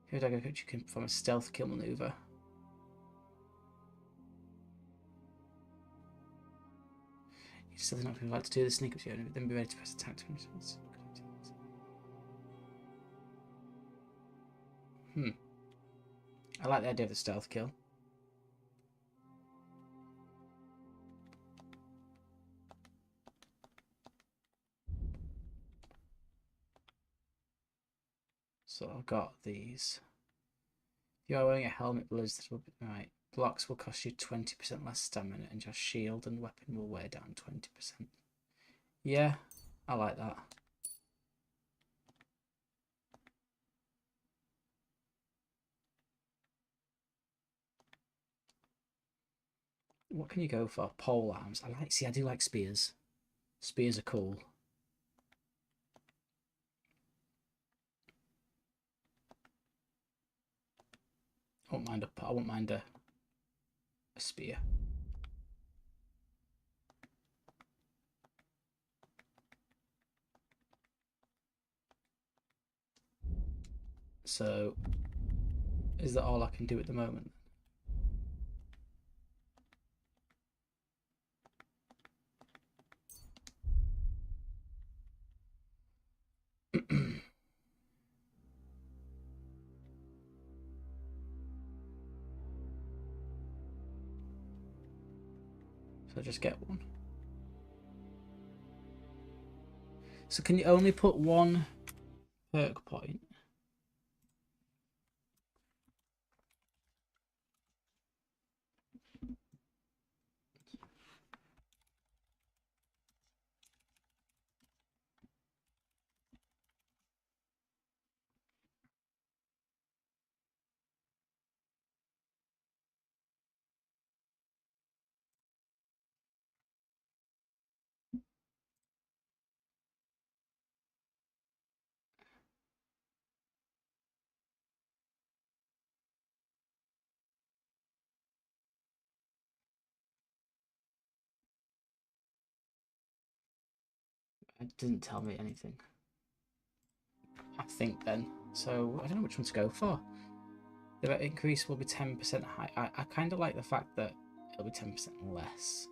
Here dagger you can perform a stealth kill maneuver. You still not going to like to do the sneak up to you, then be ready to press attack to controls. I like the idea of the stealth kill. So I've got these. If you are wearing a helmet, blizzard will be right. Blocks will cost you 20% less stamina, and your shield and weapon will wear down 20%. Yeah, I like that. What can you go for? Pole arms. I do like spears. Spears are cool. I won't mind a spear. So, is that all I can do at the moment? So just get one. So can you only put one perk point? It didn't tell me anything. I think then. So I don't know which one to go for. The increase will be 10% high. I kind of like the fact that it'll be 10% less.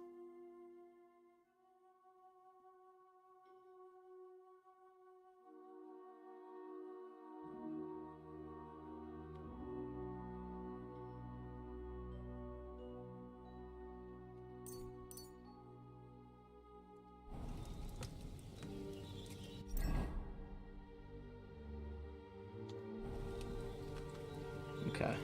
Okay.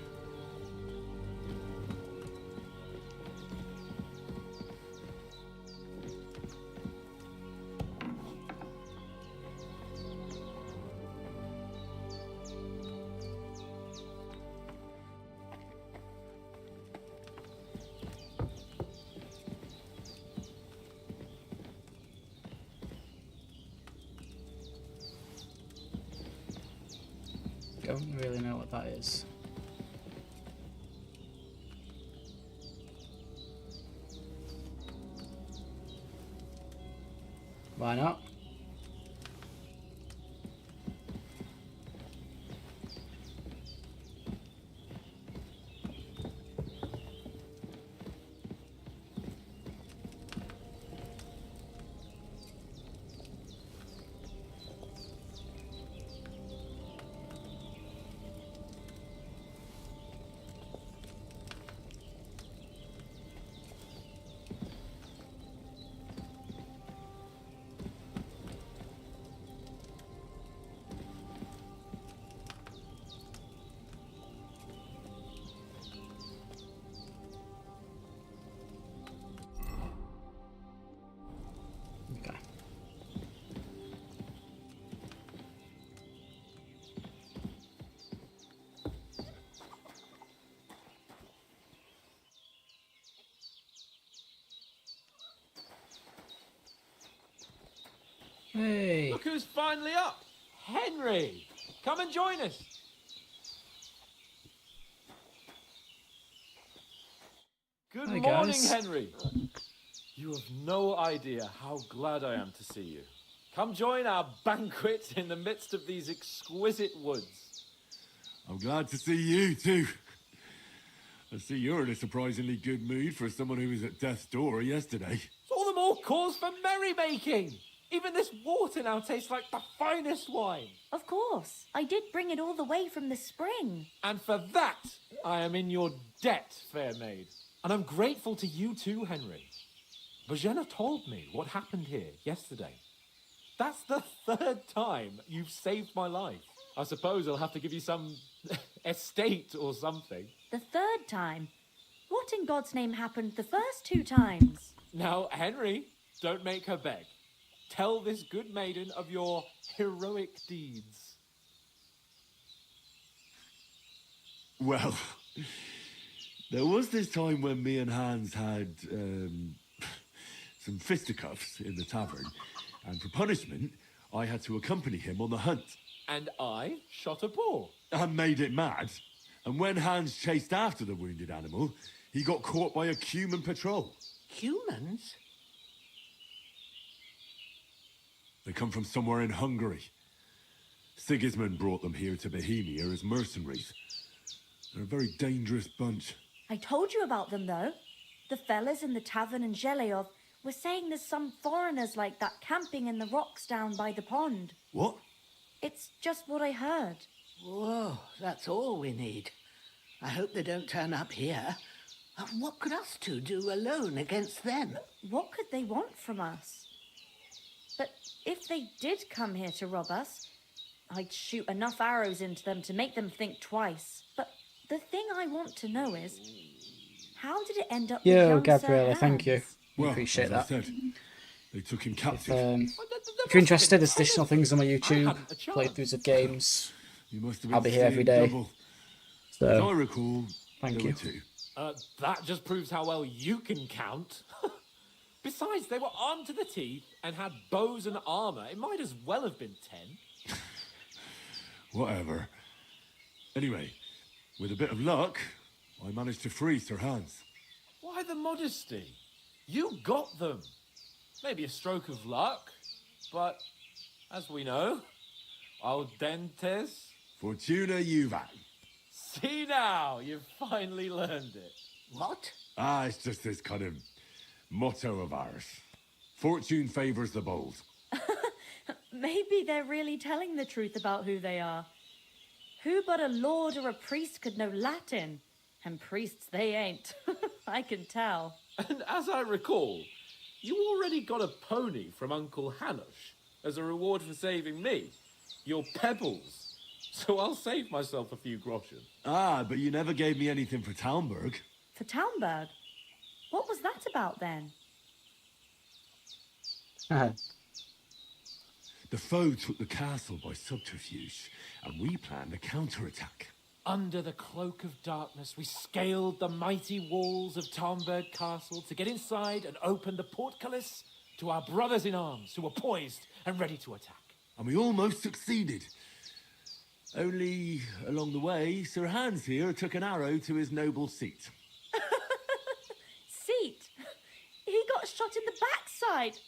Don't really know what that is. Why not? Hey. Look who's finally up. Henry, come and join us. Good Hi, morning, guys. Henry. You have no idea how glad I am to see you. Come join our banquet in the midst of these exquisite woods. I'm glad to see you, too. I see you're in a surprisingly good mood for someone who was at death's door yesterday. It's all the more cause for merrymaking. Even this water now tastes like the finest wine. Of course. I did bring it all the way from the spring. And for that, I am in your debt, fair maid. And I'm grateful to you too, Henry. Bojena told me what happened here yesterday. That's the third time you've saved my life. I suppose I'll have to give you some estate or something. The third time? What in God's name happened the first 2 times? Now, Henry, don't make her beg. Tell this good maiden of your heroic deeds. Well, there was this time when me and Hans had some fisticuffs in the tavern, and for punishment, I had to accompany him on the hunt. And I shot a boar. And made it mad. And when Hans chased after the wounded animal, he got caught by a human patrol. Humans? They come from somewhere in Hungary. Sigismund brought them here to Bohemia as mercenaries. They're a very dangerous bunch. I told you about them, though. The fellas in the tavern in Zheleov were saying there's some foreigners like that camping in the rocks down by the pond. What? It's just what I heard. Whoa, that's all we need. I hope they don't turn up here. What could us two do alone against them? What could they want from us? But if they did come here to rob us, I'd shoot enough arrows into them to make them think twice. But the thing I want to know is, how did it end up with Yo, young Gabriella, Sir thank you. Hans? Well, Appreciate as that. I said, they took him captive. If you're interested, there's additional things on my YouTube, playthroughs of games. You must have been I'll be here every seeing day. double. As I So, recall, thank there you. were 2. That just proves how well you can count. Besides, they were armed to the teeth and had bows and armor. It might as well have been 10. Whatever. Anyway, with a bit of luck, I managed to free Sir Hans. Why the modesty? You got them. Maybe a stroke of luck, but as we know, al dentes. Fortuna juvat. See now, you've finally learned it. What? It's just this kind of motto of ours. Fortune favors the bold. Maybe they're really telling the truth about who they are. Who but a lord or a priest could know Latin? And priests they ain't. I can tell. And as I recall, you already got a pony from Uncle Hanush as a reward for saving me. Your pebbles. So I'll save myself a few groschen. But you never gave me anything for Talmberg. For Talmberg? What was that about then? The foe took the castle by subterfuge, and we planned a counterattack. Under the cloak of darkness, we scaled the mighty walls of Talmberg Castle to get inside and open the portcullis to our brothers in arms who were poised and ready to attack. And we almost succeeded. Only, along the way, Sir Hans here took an arrow to his noble seat. Seat? He got shot in the backside.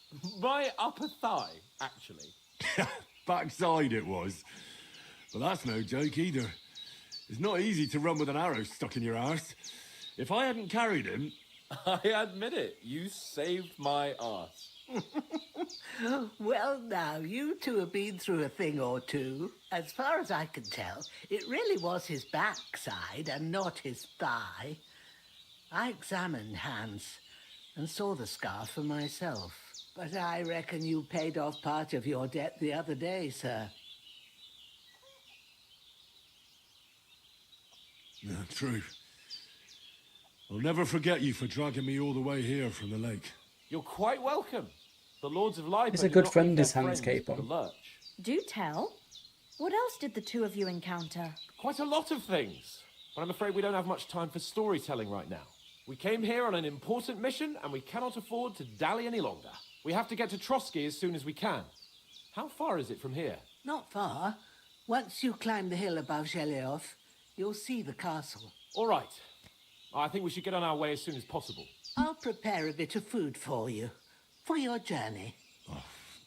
My upper thigh, actually. Backside it was. But that's no joke either. It's not easy to run with an arrow stuck in your arse. If I hadn't carried him... I admit it, you saved my arse. Well, now, you two have been through a thing or two. As far as I can tell, it really was his backside and not his thigh. I examined Hans and saw the scar for myself. But I reckon you paid off part of your debt the other day, sir. No, true. I'll never forget you for dragging me all the way here from the lake. You're quite welcome. The Lords of Liber He's a do good not friend, leave is their Hans friends Capon. for the lurch. Do tell. What else did the two of you encounter? Quite a lot of things. But I'm afraid we don't have much time for storytelling right now. We came here on an important mission, and we cannot afford to dally any longer. We have to get to Trotsky as soon as we can. How far is it from here? Not far. Once you climb the hill above Zheleov, you'll see the castle. All right. I think we should get on our way as soon as possible. I'll prepare a bit of food for you, for your journey.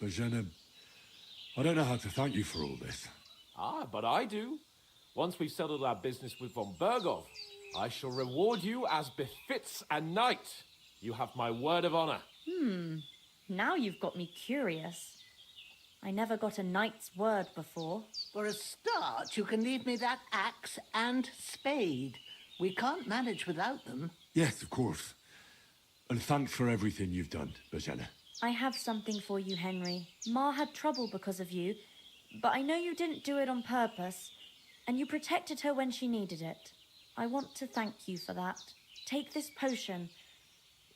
Bozhena, I don't know how to thank you for all this. Ah, but I do. Once we've settled our business with von Bergov, I shall reward you as befits a knight. You have my word of honor. Now you've got me curious. I never got a knight's word before. For a start, you can leave me that axe and spade. We can't manage without them. Yes, of course. And thanks for everything you've done, Bozhena. I have something for you, Henry. Ma had trouble because of you, but I know you didn't do it on purpose, and you protected her when she needed it. I want to thank you for that. Take this potion.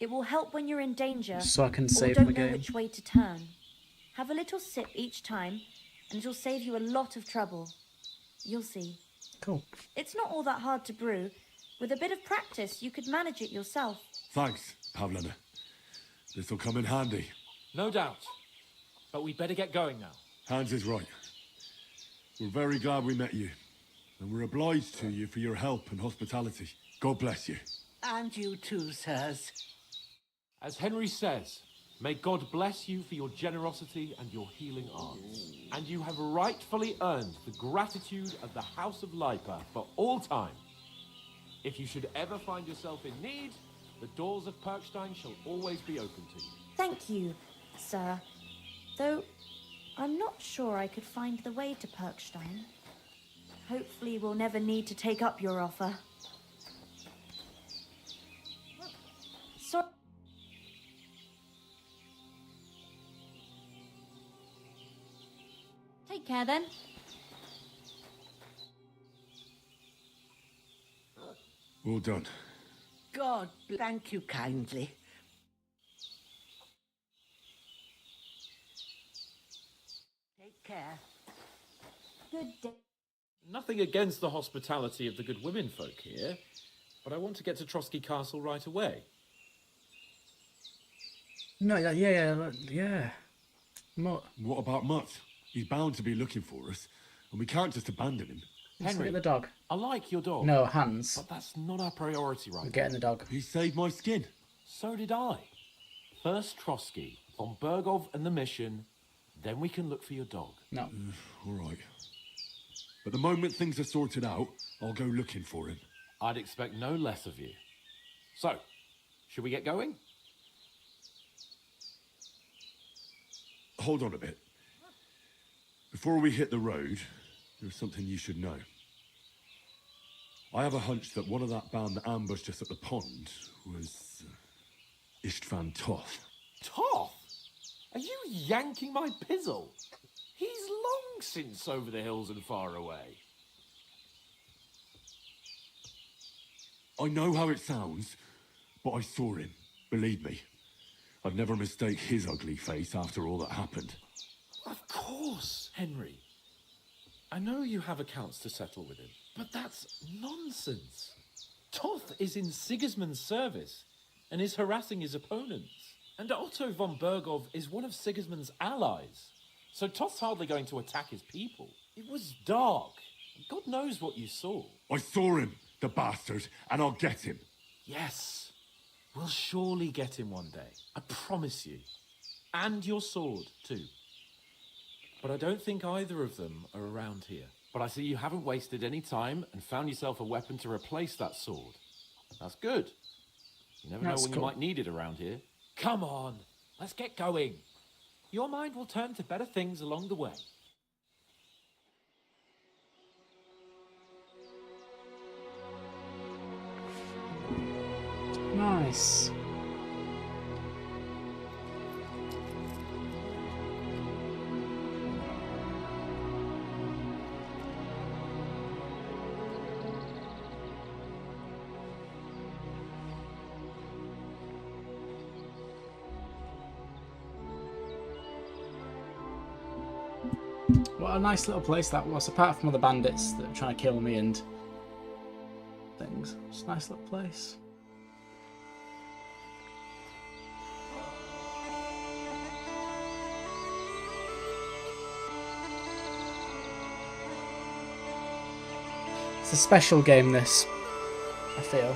It will help when you're in danger So I can or save don't him know again. which way to turn. Have a little sip each time, and it'll save you a lot of trouble. You'll see. Cool. It's not all that hard to brew. With a bit of practice, you could manage it yourself. Thanks, Pavlena. This'll come in handy. No doubt. But we'd better get going now. Hans is right. We're very glad we met you. And we're obliged to you for your help and hospitality. God bless you. And you too, sirs. As Henry says, may God bless you for your generosity and your healing arts. And you have rightfully earned the gratitude of the House of Lipa for all time. If you should ever find yourself in need, the doors of Perkstein shall always be open to you. Thank you, sir. Though, I'm not sure I could find the way to Perkstein. Hopefully we'll never need to take up your offer. So... Take care then. All done. God thank you kindly. Take care. Good day. Nothing against the hospitality of the good women folk here, but I want to get to Trotsky Castle right away. No, yeah. What about Mutt? He's bound to be looking for us, and we can't just abandon him. Let's Henry, get the dog. I like your dog. No, Hans. But that's not our priority right We're now. getting the dog. He saved my skin. So did I. First Trotsky, von Bergov and the mission, then we can look for your dog. No. All right. But the moment things are sorted out, I'll go looking for him. I'd expect no less of you. So, should we get going? Hold on a bit. Before we hit the road, there's something you should know. I have a hunch that one of that band that ambushed us at the pond was Istvan Toth. Toth? Are you yanking my pizzle? He's long since over the hills and far away. I know how it sounds, but I saw him. Believe me. I'd never mistake his ugly face after all that happened. Of course, Henry. I know you have accounts to settle with him, but that's nonsense. Toth is in Sigismund's service and is harassing his opponents. And Otto von Bergov is one of Sigismund's allies. So Toth's hardly going to attack his people. It was dark. God knows what you saw. I saw him, the bastard, and I'll get him. Yes, we'll surely get him one day. I promise you. And your sword, too. But I don't think either of them are around here. But I see you haven't wasted any time and found yourself a weapon to replace that sword. That's good. You never know That's when cool. you might need it around here. Come on, let's get going. Your mind will turn to better things along the way. Nice. What a nice little place that was, apart from all the bandits that are trying to kill me and things. It's a nice little place. It's a special game, this, I feel.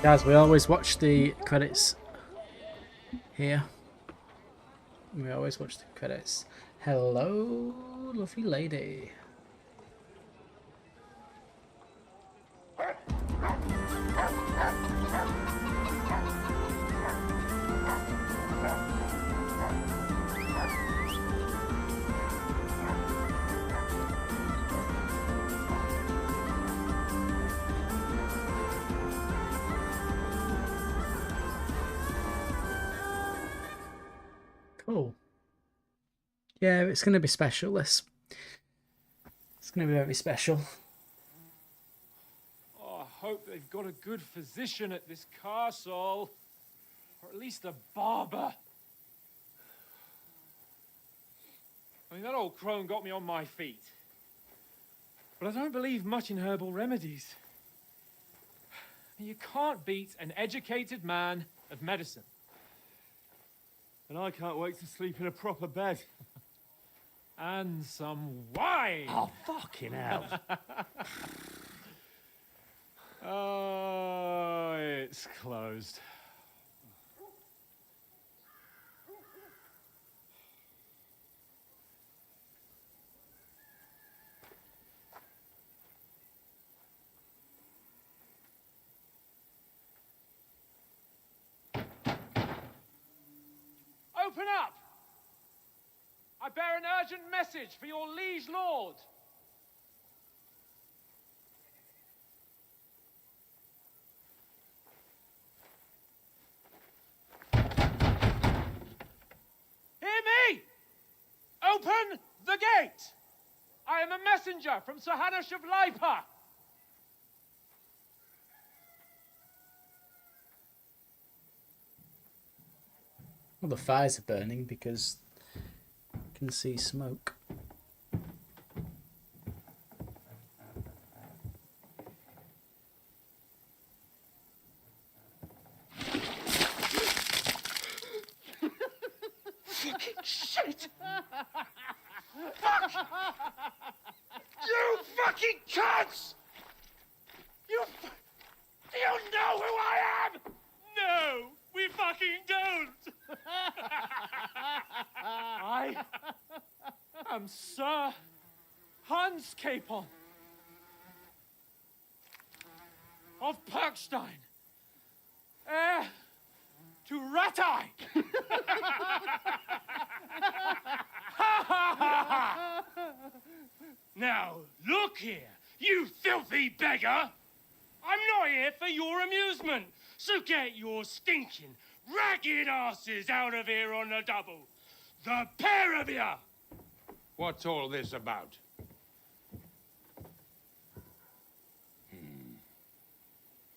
Guys, we always watch the credits here. We always watch the credits. Hello, lovely lady. Cool. Yeah, it's going to be special, this. It's going to be very special. Oh, I hope they've got a good physician at this castle. Or at least a barber. I mean, that old crone got me on my feet. But I don't believe much in herbal remedies. You can't beat an educated man of medicine. And I can't wait to sleep in a proper bed. And some wine! Oh, fucking hell. Oh, it's closed. Open up! I bear an urgent message for your liege lord. Hear me! Open the gate! I am a messenger from Sir Hanush of Lipa. Well, the fires are burning because I can see smoke. Shit! Fuck! You fucking cunts! You know who I am? No, we fucking don't. I am Sir Hans Capon of Perkstein, heir to Ratai. Now, look here, you filthy beggar. I'm not here for your amusement, so get your stinking, ragged asses out of here on the double. The pair of you! What's all this about?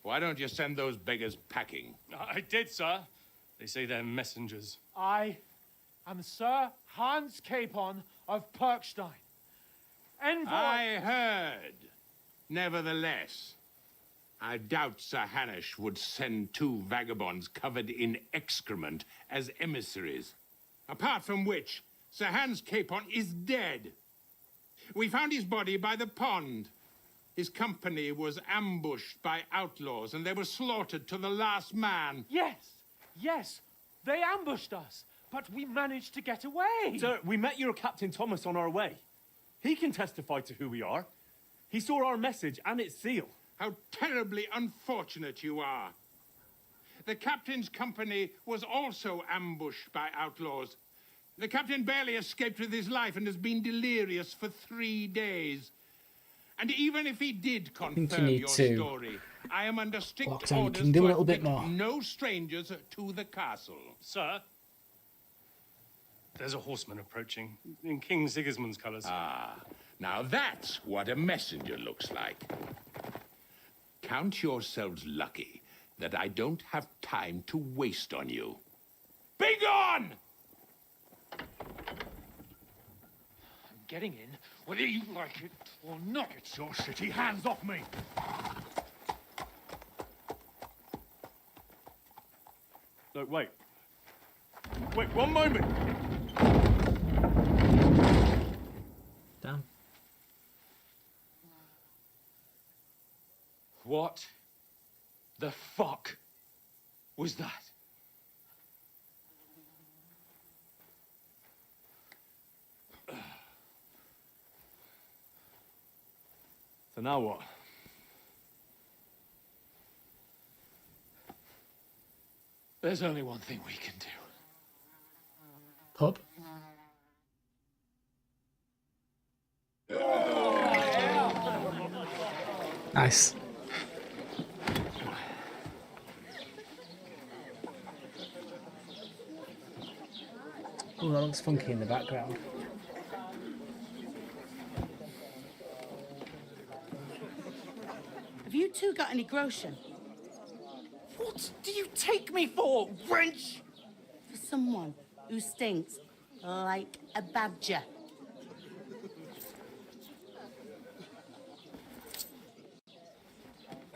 Why don't you send those beggars packing? I did, sir. They say they're messengers. I am Sir Hans Capon of Perkstein, envoy. I heard. Nevertheless, I doubt Sir Hanush would send two vagabonds covered in excrement as emissaries. Apart from which, Sir Hans Capon is dead. We found his body by the pond. His company was ambushed by outlaws, and they were slaughtered to the last man. Yes, they ambushed us, but we managed to get away. Sir, we met your Captain Thomas on our way. He can testify to who we are. He saw our message and its seal. How terribly unfortunate you are. The captain's company was also ambushed by outlaws. The captain barely escaped with his life and has been delirious for 3 days. And even if he did confirm your story, I am under strict orders to admit no strangers to the castle. Sir, there's a horseman approaching in King Sigismund's colours. Ah, now that's what a messenger looks like. Count yourselves lucky that I don't have time to waste on you. Be gone! I'm getting in, whether you like it or not. It's your city. Hands off me! Look, wait. Wait, one moment! Damn. What the fuck was that? So now what? There's only one thing we can do. Pub. Nice. Oh, that looks funky in the background. Have you two got any groschen? What do you take me for, wench? For someone who stinks like a badger.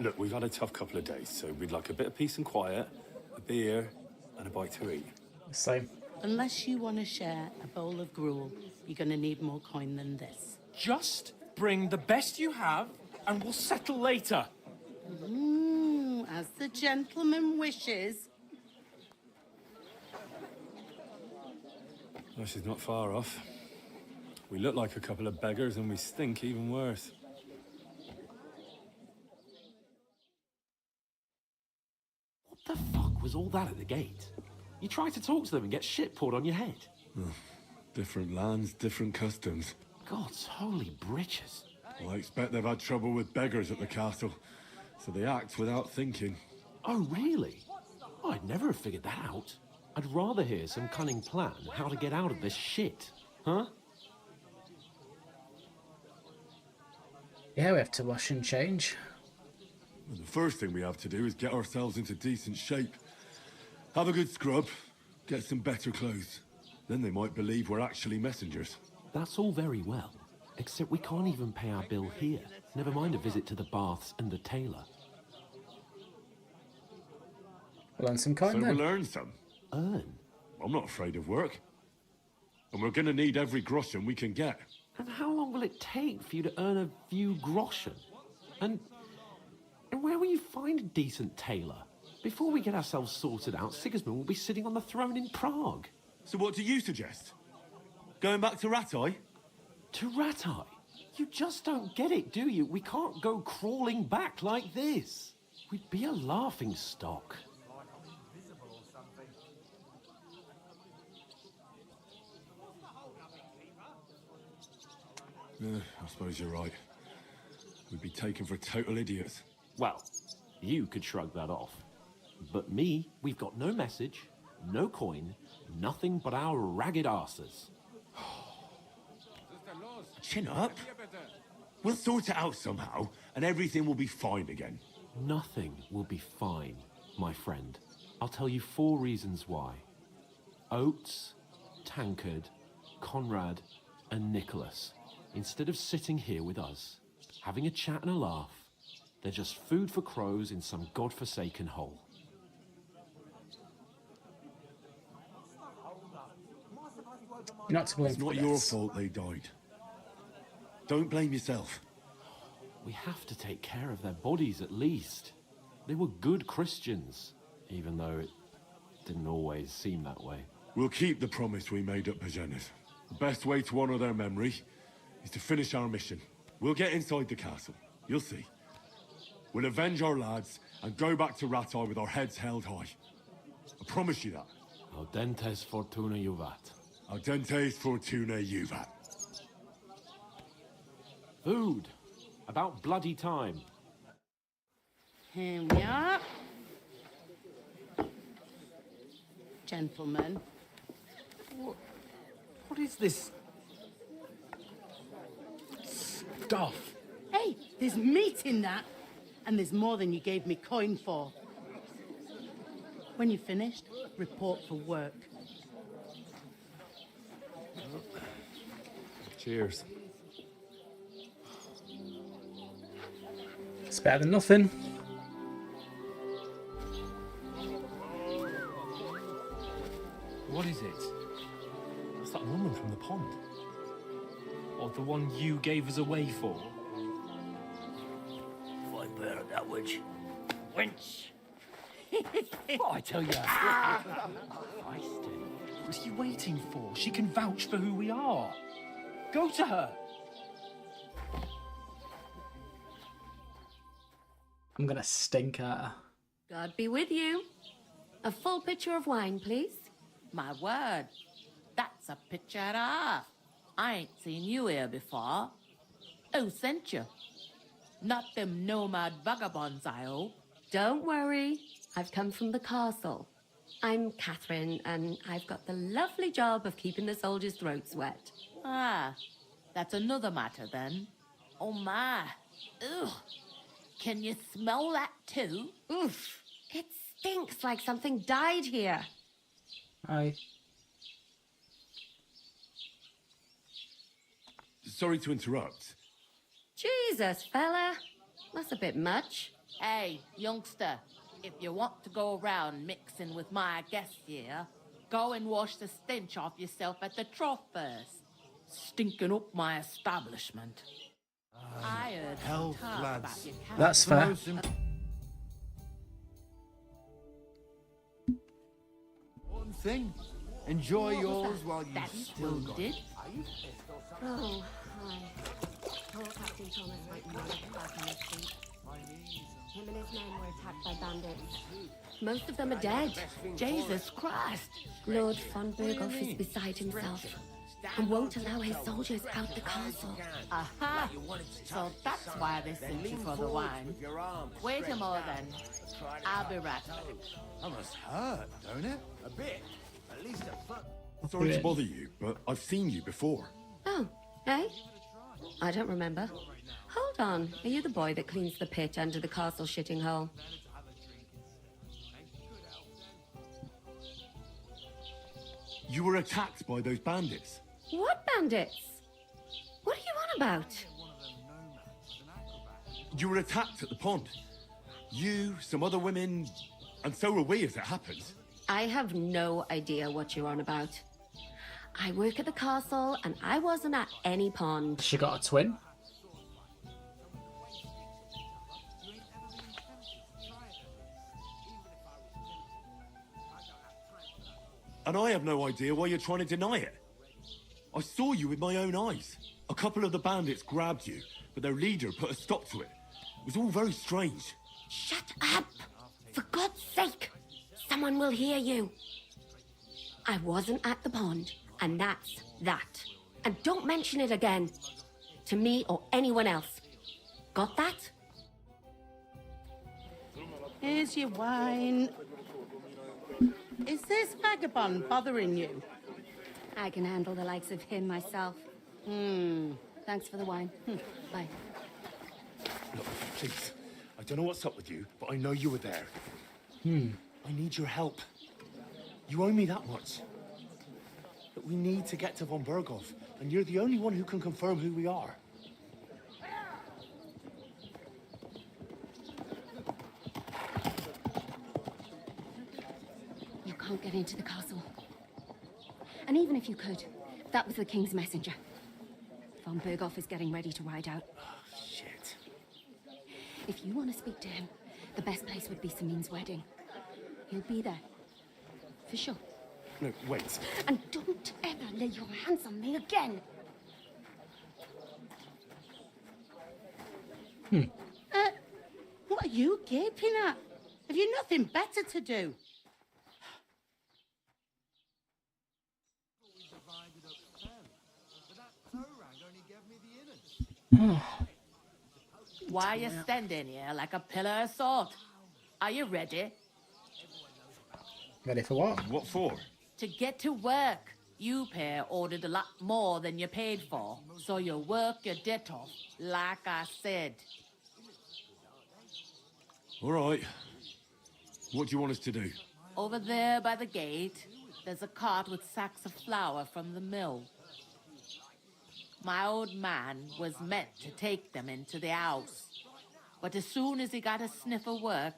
Look, we've had a tough couple of days, so we'd like a bit of peace and quiet, a beer, and a bite to eat. Same. Unless you want to share a bowl of gruel, you're going to need more coin than this. Just bring the best you have, and we'll settle later. As the gentleman wishes. Well, she's not far off. We look like a couple of beggars, and we stink even worse. What the fuck was all that at the gate? You try to talk to them and get shit poured on your head. Different lands, different customs. God's holy britches. Well, I expect they've had trouble with beggars at the castle, so they act without thinking. Oh, really? I'd never have figured that out. I'd rather hear some cunning plan how to get out of this shit. Huh? Yeah, we have to wash and change. Well, the first thing we have to do is get ourselves into decent shape. Have a good scrub, get some better clothes. Then they might believe we're actually messengers. That's all very well, except we can't even pay our bill here. Never mind a visit to the baths and the tailor. We'll earn some coin so then. we'll earn some. Earn? I'm not afraid of work. And we're going to need every groschen we can get. And how long will it take for you to earn a few groschen? And where will you find a decent tailor? Before we get ourselves sorted out, Sigismund will be sitting on the throne in Prague. So what do you suggest? Going back to Ratai? To Ratai? You just don't get it, do you? We can't go crawling back like this. We'd be a laughing stock. I suppose you're right. We'd be taken for total idiots. Well, you could shrug that off. But me, we've got no message, no coin, nothing but our ragged arses. Chin up. We'll sort it out somehow, and everything will be fine again. Nothing will be fine, my friend. I'll tell you 4 reasons why. Oates, Tankard, Conrad, and Nicholas, instead of sitting here with us, having a chat and a laugh, They're just food for crows in some godforsaken hole. You're not to blame It's for not this. your fault they died. Don't blame yourself. We have to take care of their bodies at least. They were good Christians, even though it didn't always seem that way. We'll keep the promise we made at Bajena's. The best way to honor their memory is to finish our mission. We'll get inside the castle. You'll see. We'll avenge our lads and go back to Ratai with our heads held high. I promise you that. Audentes fortuna juvat. Audentes fortuna juvat. Food. About bloody time. Here we are. Gentlemen. What is this stuff? Hey, there's meat in that. And there's more than you gave me coin for. When you're finished, report for work. Cheers. It's better than nothing. What is it? It's that woman from the pond. Or the one you gave us away for? I bear that witch. Wench! What I tell you? What are you waiting for? She can vouch for who we are. Go to her. I'm gonna stink at her. God be with you. A full pitcher of wine, please. My word, that's a picture and a half. I ain't seen you here before. Who sent you? Not them nomad vagabonds, I hope. Don't worry. I've come from the castle. I'm Catherine, and I've got the lovely job of keeping the soldiers' throats wet. Ah, that's another matter then. Oh my. Ugh. Can you smell that too? Oof. It stinks like something died here. Aye. Sorry to interrupt. Jesus, fella. That's a bit much. Hey, youngster, if you want to go around mixing with my guests here, go and wash the stench off yourself at the trough first. Stinking up my establishment. I heard some talk about your cat. That's fair. One thing. Enjoy yours while you Daddy's still got wounded. it. Oh, hi. Poor Captain Thomas might never get back on his feet. Him and his men were attacked by bandits. Most of them are dead. Jesus Christ. Lord von Berghoff is beside himself and won't allow his soldiers out the castle. Aha! So that's why they sent you for the wine. Wait a moment then. I'll be right back. That must hurt, don't it? A bit. At least a foot. Sorry to bother you, but I've seen you before. Oh, eh? I don't remember. Hold on. Are you the boy that cleans the pit under the castle shitting hole? You were attacked by those bandits. What bandits? What are you on about? You were attacked at the pond. You, some other women, and so were we as it happened. I have no idea what you're on about. I work at the castle, and I wasn't at any pond. She got a twin. And I have no idea why you're trying to deny it. I saw you with my own eyes. A couple of the bandits grabbed you, but their leader put a stop to it. It was all very strange. Shut up! For God's sake! Someone will hear you. I wasn't at the pond, and that's that. And don't mention it again. To me or anyone else. Got that? Here's your wine. Is this vagabond bothering you? I can handle the likes of him myself. Thanks for the wine. Bye. Look, please. I don't know what's up with you, but I know you were there. I need your help. You owe me that much. But we need to get to von Berghoff, and you're the only one who can confirm who we are. can't get into the castle. And even if you could, that was the king's messenger. Von Berghoff is getting ready to ride out. Oh, shit. If you want to speak to him, the best place would be Samin's wedding. He'll be there. For sure. No, wait. And don't ever lay your hands on me again. What are you gaping at? Have you nothing better to do? Why are you standing here like a pillar of salt? Are you ready? Ready for what? What for? To get to work. You pair ordered a lot more than you paid for, so you work your debt off, like I said. All right. What do you want us to do? Over there by the gate, there's a cart with sacks of flour from the mill. My old man was meant to take them into the house, but as soon as he got a sniff of work,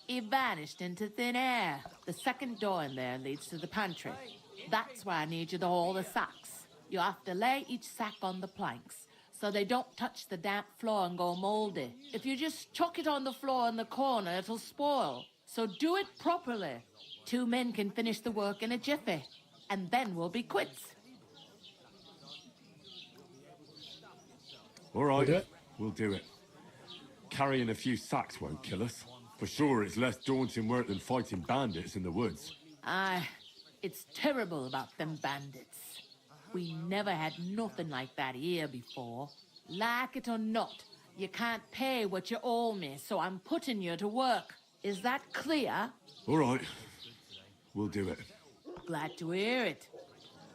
he vanished into thin air. The second door in there leads to the pantry. That's where I need you to haul the sacks. You have to lay each sack on the planks so they don't touch the damp floor and go moldy. If you just chuck it on the floor in the corner, it'll spoil. So do it properly. 2 men can finish the work in a jiffy, and then we'll be quits. All right, do it? we'll do it. Carrying a few sacks won't kill us. For sure, it's less daunting work than fighting bandits in the woods. Aye, it's terrible about them bandits. We never had nothing like that here before. Like it or not, you can't pay what you owe me, so I'm putting you to work. Is that clear? All right, we'll do it. Glad to hear it.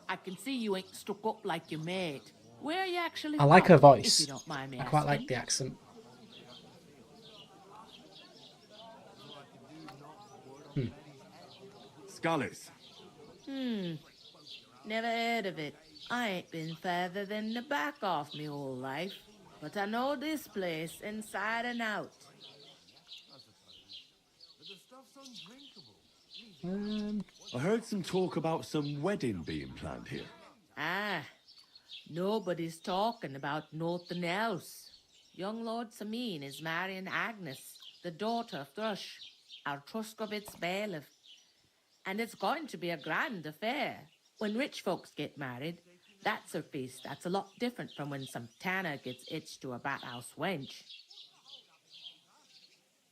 I can see you ain't stuck up like your mate. Where are you actually I like from, her voice. if you don't mind me I quite like asking? the accent. Scallops. Never heard of it. I ain't been further than the back off me whole life, but I know this place inside and out. I heard some talk about some wedding being planned here. Ah, nobody's talking about nothing else. Young Lord Samin is marrying Agnes, the daughter of Thrush, our Truscovitz bailiff. And it's going to be a grand affair. When rich folks get married, that's a feast that's a lot different from when some tanner gets hitched to a bat-house wench.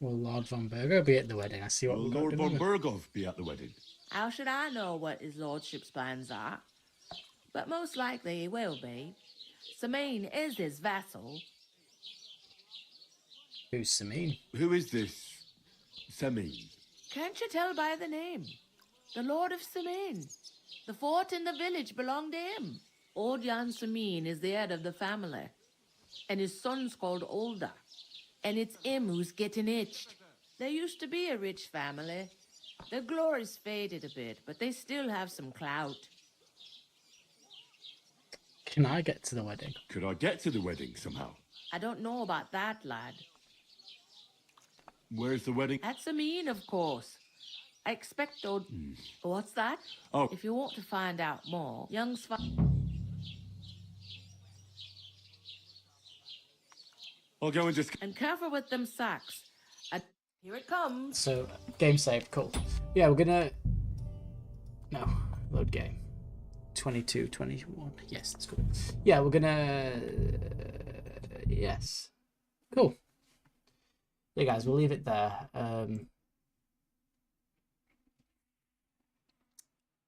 Will Lord von Berger be at the wedding? I see what Will we've got Lord to von do. Berghoff be at the wedding? How should I know what his lordship's plans are? But most likely he will be. Samin is his vassal. Who's Samin? Who is this Samin? Can't you tell by the name? The Lord of Samin. The fort in the village belonged to him. Old Jan Samin is the head of the family, and his son's called Olda, and it's him who's getting itched. There used to be a rich family. Their glory's faded a bit, but they still have some clout. Can I get to the wedding? Could I get to the wedding somehow? I don't know about that, lad. Where's the wedding? At Samin, of course. I expect old... What's that? Oh. If you want to find out more, young's... I'll go and just... And careful with them sacks. Here it comes. So, game saved, cool. Yeah, we're gonna... No, load game. 22, 21. Yes, that's cool. Yeah, we're gonna... Yes. Cool. Yeah, guys, we'll leave it there.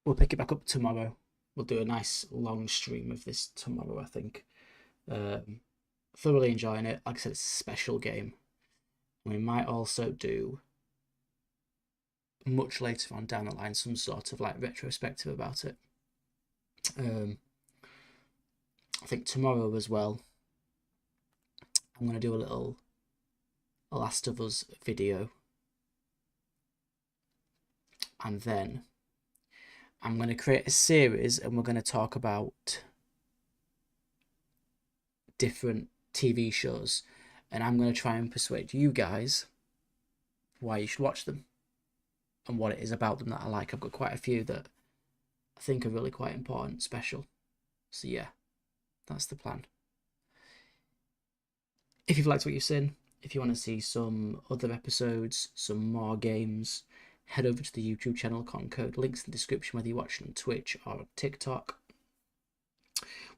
We'll pick it back up tomorrow. We'll do a nice long stream of this tomorrow, I think. Thoroughly enjoying it. Like I said, it's a special game. We might also do, much later on down the line, some sort of like retrospective about it. I think tomorrow as well, I'm going to do a little Last of Us video. And then I'm going to create a series and we're going to talk about different TV shows. And I'm going to try and persuade you guys why you should watch them. and what it is about them that I like. I've got quite a few that I think are really quite important, special. So yeah, that's the plan. If you've liked what you've seen, if you want to see some other episodes, some more games, head over to the YouTube channel Concode. Links in the description whether you're watching on Twitch or on TikTok.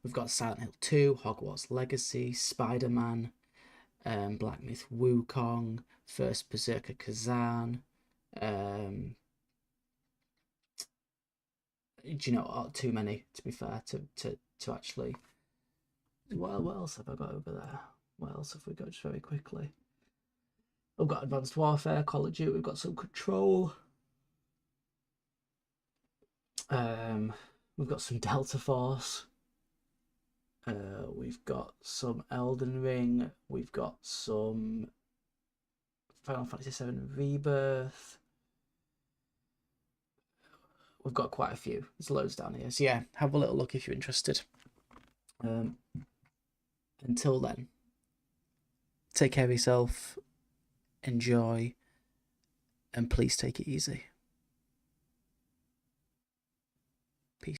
We've got Silent Hill 2, Hogwarts Legacy, Spider-Man, Black Myth Wukong, First Berserker Kazan. Do you know, too many, to be fair, to actually... What else have I got over there? What else have we got, just very quickly? We've got Advanced Warfare, Call of Duty, we've got some Control. We've got some Delta Force. We've got some Elden Ring. We've got some Final Fantasy VII Rebirth. We've got quite a few. There's loads down here. So yeah, have a little look if you're interested. Until then, take care of yourself, enjoy, and please take it easy.